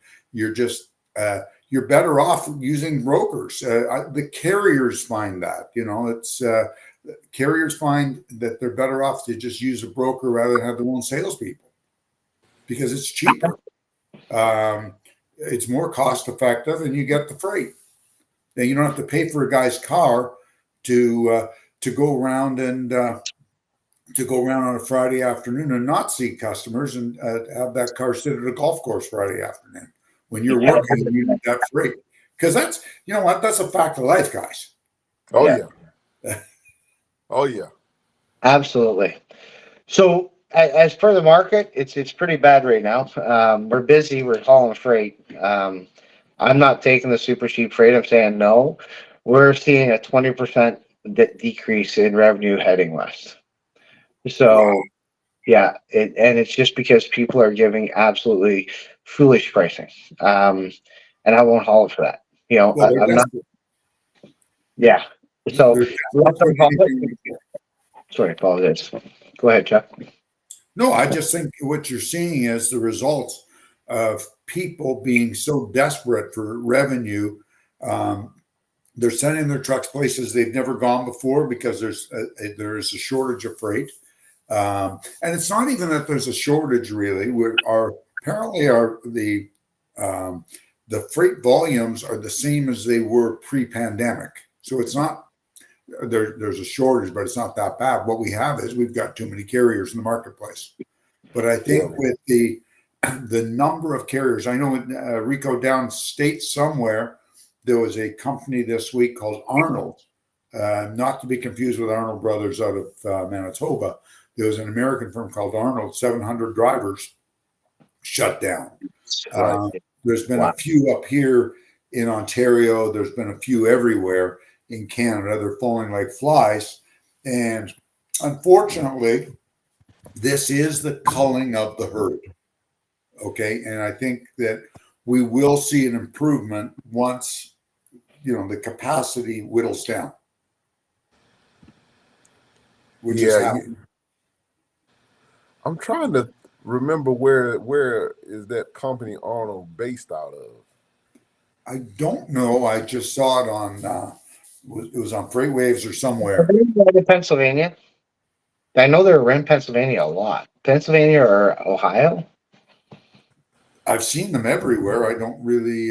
you're better off using brokers. The carriers find that, carriers find that they're better off to just use a broker rather than have their own salespeople, because it's cheaper. It's more cost effective, and you get the freight. Then you don't have to pay for a guy's car to go around and on a Friday afternoon and not see customers, and have that car sit at a golf course Friday afternoon. When you're working, you need that freight, because that's, that's a fact of life, guys. Oh yeah. Oh yeah. Absolutely. So as per the market, it's pretty bad right now. We're busy. We're hauling freight. I'm not taking the super cheap freight. I'm saying no. We're seeing a 20% decrease in revenue heading west. So, Wow. yeah, and it's just because people are giving absolutely foolish pricing, and I won't haul it for that. Well, I'm not. Yeah. So they're let them haul it. anything. Sorry, apologize. Go ahead, Chuck. No, I just think what you're seeing is the results of people being so desperate for revenue. They're sending their trucks places they've never gone before, because there is a shortage of freight. And it's not even that there's a shortage, really. The freight volumes are the same as they were pre-pandemic. So it's not there's a shortage, but it's not that bad. What we have is we've got too many carriers in the marketplace. But I think with the number of carriers, I know in Rico downstate somewhere, there was a company this week called Arnold, not to be confused with Arnold Brothers out of Manitoba. There was an American firm called Arnold, 700 drivers shut down. There's been a few up here in Ontario. There's been a few everywhere in Canada. They're falling like flies. And unfortunately, this is the culling of the herd. Okay. And I think that we will see an improvement once, the capacity whittles down. Which is happening. I'm trying to remember where is that company Arnold based out of? I don't know. I just saw it on it was on Freight Waves or somewhere. Pennsylvania. I know they're in Pennsylvania a lot. Pennsylvania or Ohio? I've seen them everywhere. I don't really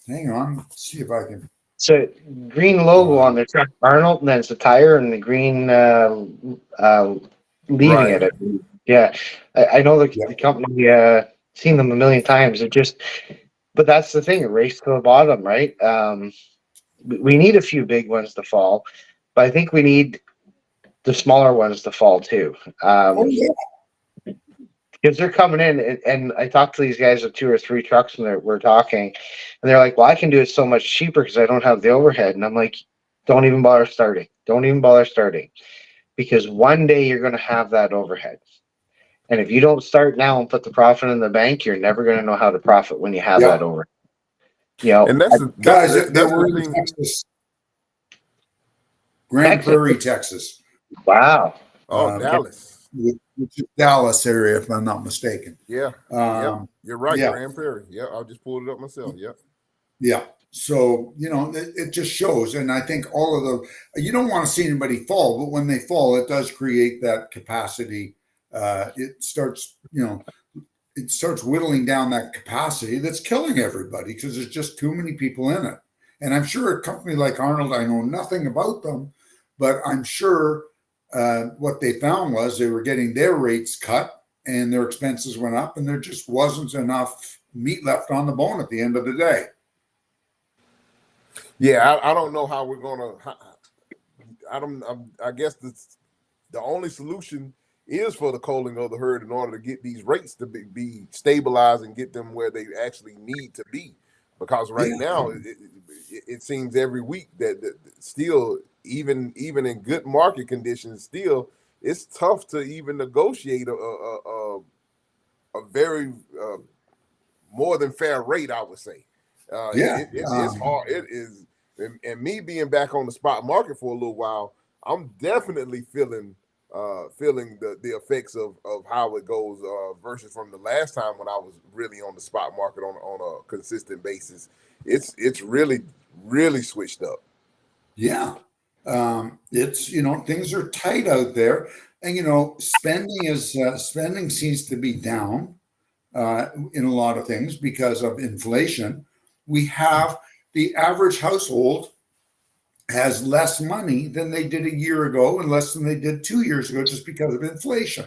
hang on. Let's see if I can. So green logo on their truck, Arnold, and then it's a tire and the green leaving it. Yeah, I know the company. Seen them a million times. But that's the thing. A race to the bottom, right? We need a few big ones to fall, but I think we need the smaller ones to fall too. Because they're coming in, and I talked to these guys with 2 or 3 trucks, and we're talking, and they're like, "Well, I can do it so much cheaper because I don't have the overhead." And I'm like, "Don't even bother starting. Don't even bother starting, because one day you're going to have that overhead, and if you don't start now and put the profit in the bank, you're never going to know how to profit when you have that overhead." And that's really Texas, Grand Prairie, Texas. Wow. Oh, Dallas. Which is Dallas area, if I'm not mistaken. Yeah. You're right. Grand Prairie. Yeah, I just pulled it up myself. Yeah. So, it just shows. And I think all of you don't want to see anybody fall, but when they fall, it does create that capacity. It starts whittling down that capacity that's killing everybody, because there's just too many people in it. And I'm sure a company like Arnold, I know nothing about them, but I'm sure what they found was they were getting their rates cut and their expenses went up, and there just wasn't enough meat left on the bone at the end of the day. Yeah, I don't know how we're gonna. I guess the only solution is for the culling of the herd in order to get these rates to be stabilized and get them where they actually need to be. Because right Yeah, now, it seems every week that still, even in good market conditions, still it's tough to even negotiate a very more than fair rate, I would say. yeah. It's hard. It is, and me being back on the spot market for a little while, I'm definitely feeling the effects of how it goes versus from the last time when I was really on the spot market on a consistent basis. It's really switched up. Yeah. It's, things are tight out there. And, spending seems to be down in a lot of things because of inflation. We have the average household has less money than they did a year ago and less than they did 2 years ago just because of inflation.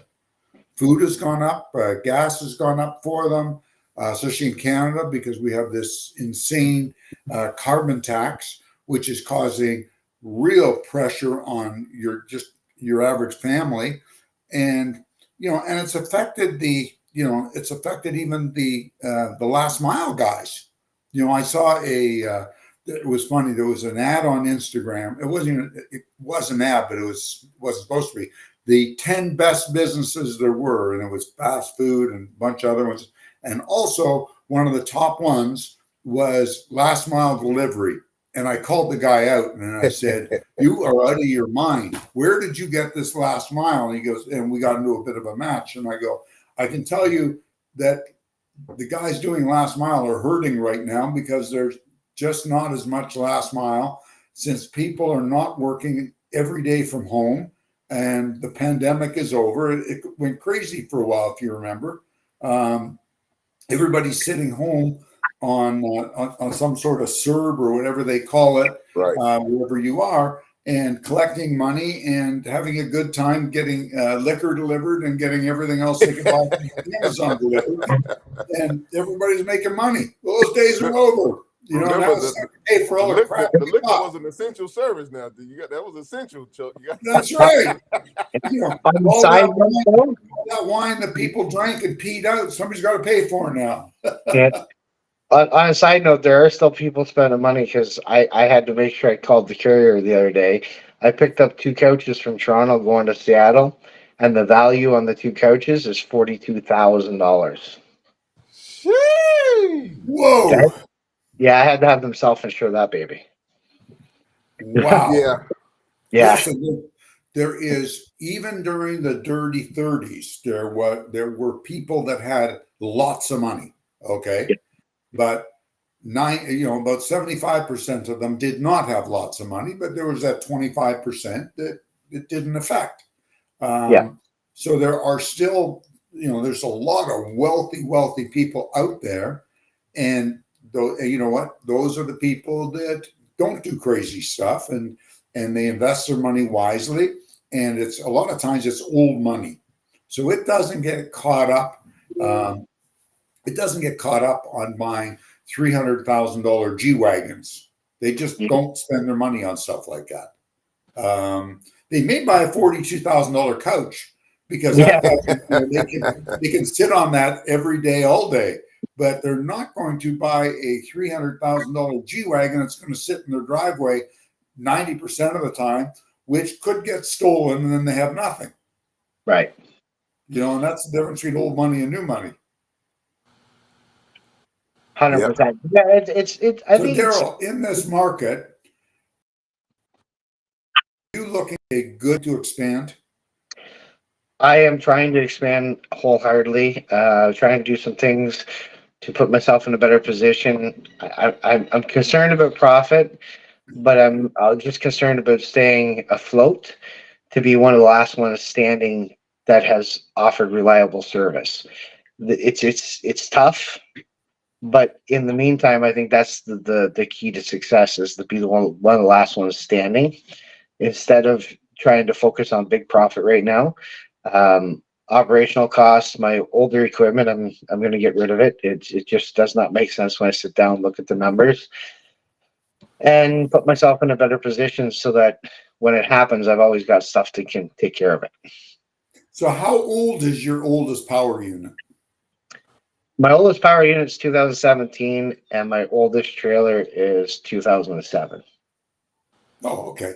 Food has gone up, gas has gone up for them, especially in Canada, because we have this insane carbon tax, which is causing real pressure on your average family, and and it's affected even the last mile guys. I saw it was funny. There was an ad on Instagram. It was an ad, but wasn't supposed to be the 10 best businesses there were, and it was fast food and a bunch of other ones. And also, one of the top ones was last mile delivery. And I called the guy out and I said, "You are out of your mind. Where did you get this last mile?" And he goes, and we got into a bit of a match. And I go, "I can tell you that the guys doing last mile are hurting right now because there's just not as much last mile since people are not working every day from home and the pandemic is over. It went crazy for a while, if you remember. Everybody's sitting home on some sort of CERB or whatever they call it, Right. wherever you are, and collecting money and having a good time getting liquor delivered and getting everything else they can buy from Amazon delivered. And everybody's making money. Those days are over. Now it's time to pay for all the crap. The liquor was an essential service. Now that was essential, Chuck. That's right. All that wine that people drank and peed out, somebody's got to pay for now. Yeah. On a side note, there are still people spending money because I had to make sure I called the carrier the other day. I picked up 2 couches from Toronto going to Seattle, and the value on the 2 couches is $42,000. Whoa. Yeah, I had to have them self-insure that baby. Wow. Yeah. Listen, there is, even during the dirty 30s, there were people that had lots of money. Okay. Yeah. But about 75% of them did not have lots of money, but there was that 25% that it didn't affect. So there are still, there's a lot of wealthy people out there. And you know what? Those are the people that don't do crazy stuff and they invest their money wisely. And it's a lot of times it's old money. So it doesn't get caught up. It doesn't get caught up on buying $300,000 G-Wagons. They just don't spend their money on stuff like that. They may buy a $42,000 couch because they can sit on that every day, all day. But they're not going to buy a $300,000 G-Wagon that's going to sit in their driveway 90% of the time, which could get stolen, and then they have nothing. Right. And that's the difference between old money and new money. 100%. Yeah, I think Darryl, in this market, are you looking good to expand? I am trying to expand wholeheartedly, trying to do some things to put myself in a better position. I'm concerned about profit, but I'm just concerned about staying afloat to be one of the last ones standing that has offered reliable service. It's tough, but in the meantime, I think that's the key to success is to be one of the last ones standing instead of trying to focus on big profit right now. Operational costs, my older equipment, I'm going to get rid of it. It just does not make sense when I sit down and look at the numbers. and put myself in a better position so that when it happens, I've always got stuff that can take care of it. So, how old is your oldest power unit? My oldest power unit is 2017, and my oldest trailer is 2007. Oh, okay.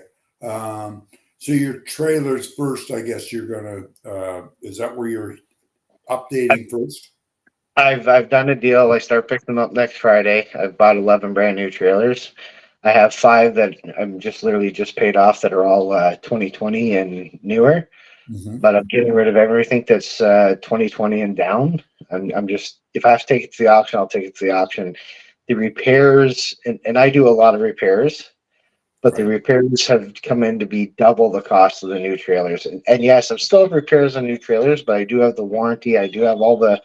So your trailers first, I guess you're gonna. Is that where you're updating first? I've done a deal. I start picking them up next Friday. I've bought 11 brand new trailers. I have 5 that I'm just literally just paid off that are all 2020 and newer. Mm-hmm. But I'm getting rid of everything that's 2020 and down. I'm just, if I have to take it to the auction, I'll take it to the auction. The repairs, and I do a lot of repairs, but the Right. repairs have come in to be double the cost of the new trailers. And yes, I'm still have repairs on new trailers, but I do have the warranty. I do have all the,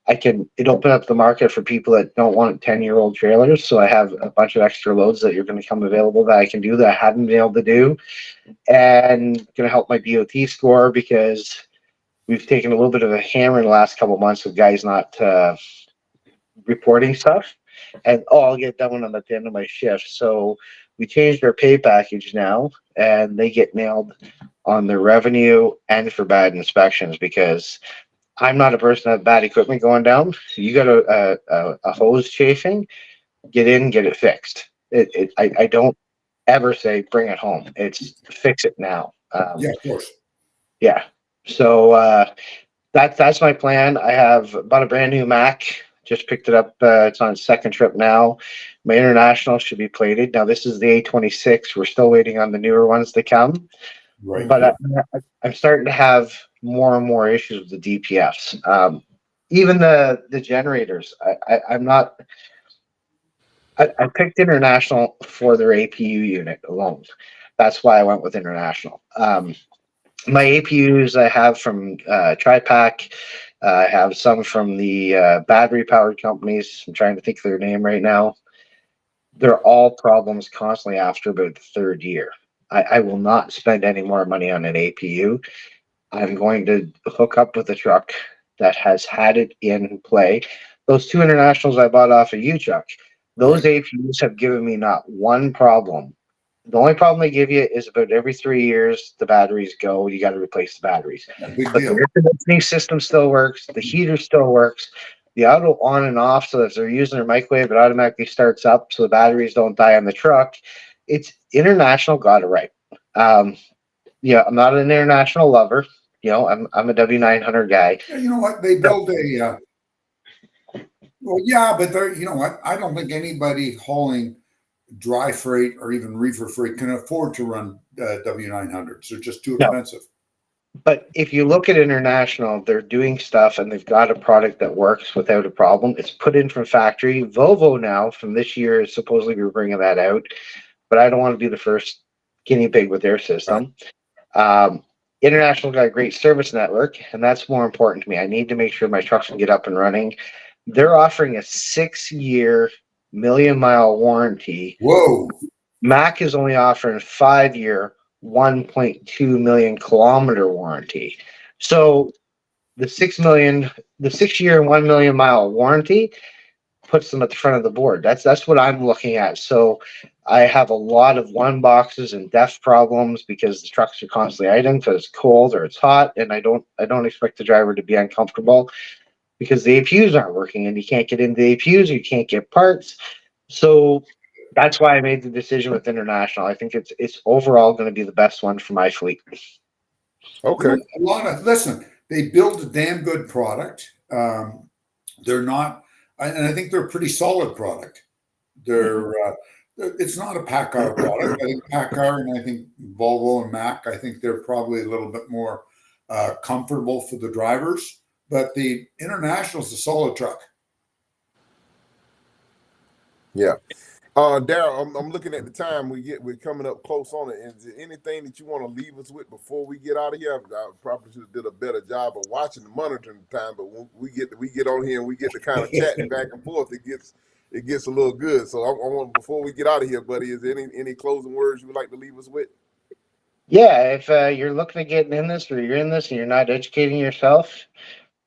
it opened up the market for people that don't want 10-year-old trailers. So I have a bunch of extra loads that are going to come available that I can do that I haven't been able to do, and going to help my DOT score because we've taken a little bit of a hammer in the last couple of months with guys not reporting stuff. And I'll get that one at the end of my shift. So we changed our pay package now, and they get nailed on their revenue and for bad inspections because I'm not a person that have bad equipment going down. You got a hose chafing, get in, get it fixed. I don't ever say bring it home. It's fix it now. Yeah, of course. Yeah. So that's my plan. I have bought a brand new Mac. Just picked it up. It's on its second trip now. My international should be plated. Now this is the A26. We're still waiting on the newer ones to come. Right. But I'm starting to have more and more issues with the DPFs. Even the generators. I'm not. I picked international for their APU unit alone. That's why I went with international. My APUs I have from TriPack. I have some from the battery powered companies. I'm trying to think of their name right now. They're all problems constantly after about the third year. I will not spend any more money on an APU. I'm going to hook up with a truck that has had it in play. Those 2 internationals I bought off of you, Chuck, those Right. APUs have given me not one problem. The only problem they give you is about every 3 years, the batteries go. You got to replace the batteries. Yeah, big But the deal. air conditioning system still works. The heater still works. The auto on and off. So if they're using their microwave, it automatically starts up so the batteries don't die on the truck. It's international, got it right. Um, yeah, I'm not an international lover. I'm a W900 guy. Yeah, you know what? They build a. Well, yeah, but they're. You know what? I don't think anybody hauling dry freight or even reefer freight can afford to run W900s. They're just too No, expensive. but if you look at international, they're doing stuff and they've got a product that works without a problem. It's put in from factory. Volvo now from this year is supposedly we're bringing that out, but I don't want to be the first guinea pig with their Right. system. Um, International got a great service network, and that's more important to me. I need to make sure my trucks can get up and running. They're offering a 6-year million-mile warranty. Whoa. Mac is only offering 5-year 1.2 million kilometer warranty. So the 6-year 1 million mile warranty puts them at the front of the board. That's what I'm looking at. So I have a lot of one boxes and def problems because the trucks are constantly item because it's cold or it's hot, and I don't expect the driver to be uncomfortable because the APUs aren't working and you can't get into the APUs, you can't get parts. So that's why I made the decision with international. I think it's overall going to be the best one for my fleet. You know, Okay. a lot of listen. They build a damn good product. They're not, and I think they're a pretty solid product. They're. It's not a PACCAR product. I think PACCAR and I think Volvo and Mac. I think they're probably a little bit more comfortable for the drivers. But the International is a solid truck. Yeah. Darryl, I'm looking at the time we're coming up close on it. Is there anything that you want to leave us with before we get out of here? I probably should have did a better job of watching the monitoring time, but when we get on here and we get to kind of chatting back and forth, it gets a little good. So I want before we get out of here, buddy, is there any closing words you would like to leave us with? Yeah, if you're looking at getting in this or you're in this and you're not educating yourself,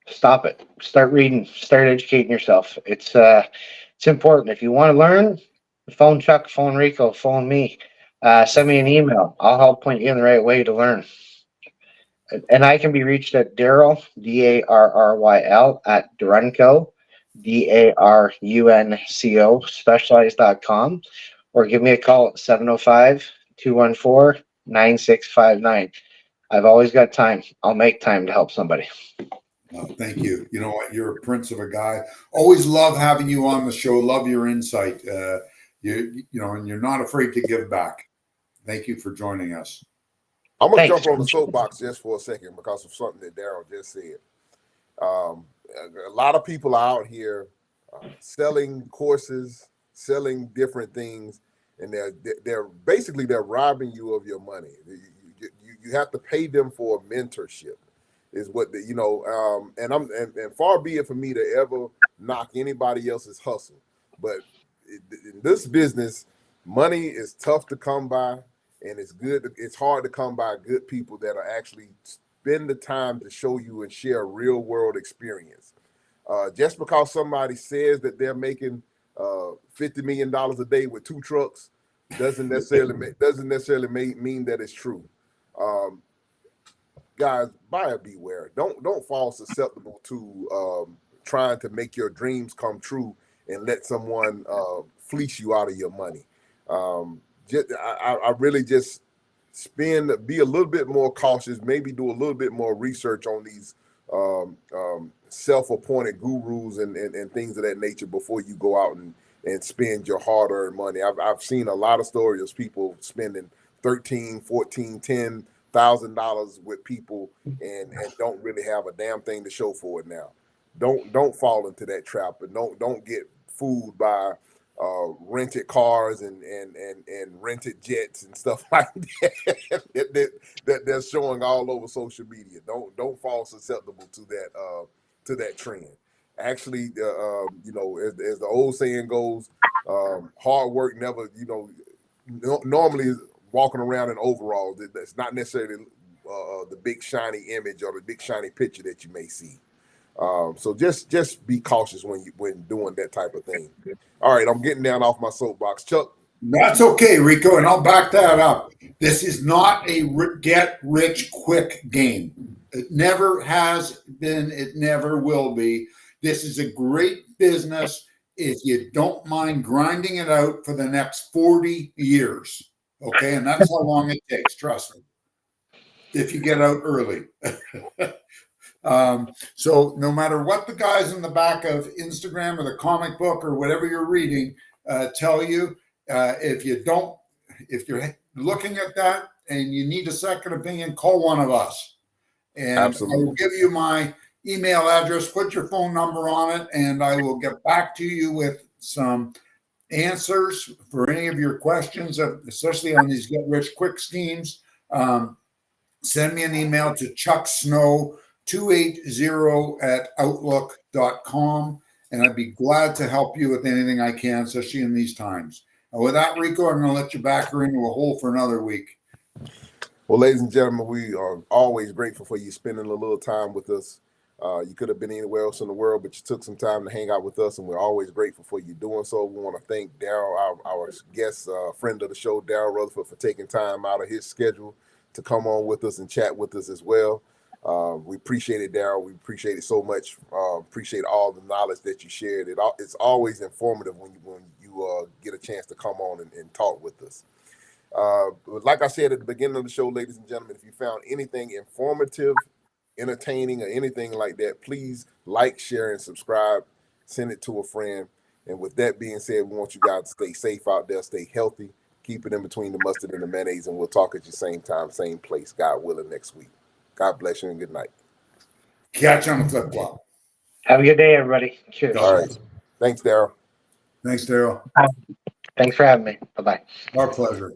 stop it. Start reading. Start educating yourself. It's important. If you want to learn, Phone Chuck, phone Rico, phone me. Send me an email. I'll help point you in the right way to learn. And I can be reached at Darryl, Darryl, at Duranco, Darunco, specialized.com, or give me a call at 705-214-9659. I've always got time. I'll make time to help somebody. Thank you. You know what? You're a prince of a guy. Always love having you on the show. Love your insight. You know, and you're not afraid to give back. Thank you for joining us. I'm gonna Thanks. jump on the soapbox just for a second because of something that Darryl just said. A lot of people are out here selling courses, selling different things, and they're basically they're robbing you of your money. You have to pay them for a mentorship, is what and far be it for me to ever knock anybody else's hustle, but in this business, money is tough to come by, and it's hard to come by good people that are actually spend the time to show you and share a real world experience. Just because somebody says that they're making $50 million a day with 2 trucks doesn't necessarily mean that it's true. Guys, buyer beware. Don't fall susceptible to trying to make your dreams come true and let someone fleece you out of your money. I really just be a little bit more cautious, maybe do a little bit more research on these self-appointed gurus and things of that nature before you go out and spend your hard-earned money. I've seen a lot of stories of people spending $13, $14, $10,000 with people and don't really have a damn thing to show for it now. Don't fall into that trap, and don't get fooled by rented cars and rented jets and stuff like that they're showing all over social media. Don't fall susceptible to that trend. Actually, as the old saying goes, hard work never, normally walking around in overalls. That's not necessarily the big shiny image or the big shiny picture that you may see. So just be cautious when doing that type of thing. All right, I'm getting down off my soapbox. Chuck. That's okay, Rico, and I'll back that up. This is not a get rich quick game. It never has been. It never will be. This is a great business if you don't mind grinding it out for the next 40 years. Okay, and that's how long it takes. Trust me. If you get out early. So no matter what the guys in the back of Instagram or the comic book or whatever you're reading tell you, if you're looking at that and you need a second opinion, call one of us. And Absolutely. I will give you my email address, put your phone number on it, and I will get back to you with some answers for any of your questions, especially on these get rich quick schemes. Send me an email to Chuck Snow 280@outlook.com, and I'd be glad to help you with anything I can, especially in these times. And with that, Rico, I'm going to let you back her into a hole for another week. Well, ladies and gentlemen, we are always grateful for you spending a little time with us. You could have been anywhere else in the world, but you took some time to hang out with us, and we're always grateful for you doing so. We want to thank Darryl, our guest, friend of the show, Darryl Rutherford, for taking time out of his schedule to come on with us and chat with us as well. We appreciate it, Darryl. We appreciate it so much. Appreciate all the knowledge that you shared. It's always informative when you get a chance to come on and talk with us. Like I said at the beginning of the show, ladies and gentlemen, if you found anything informative, entertaining, or anything like that, please like, share, and subscribe. Send it to a friend. And with that being said, we want you guys to stay safe out there, stay healthy, keep it in between the mustard and the mayonnaise, and we'll talk at the same time, same place, God willing, next week. God bless you and good night. Catch you on the flip flop. Have a good day, everybody. Cheers. All right. Thanks, Darryl. Thanks, Darryl. Thanks for having me. Bye-bye. Our pleasure.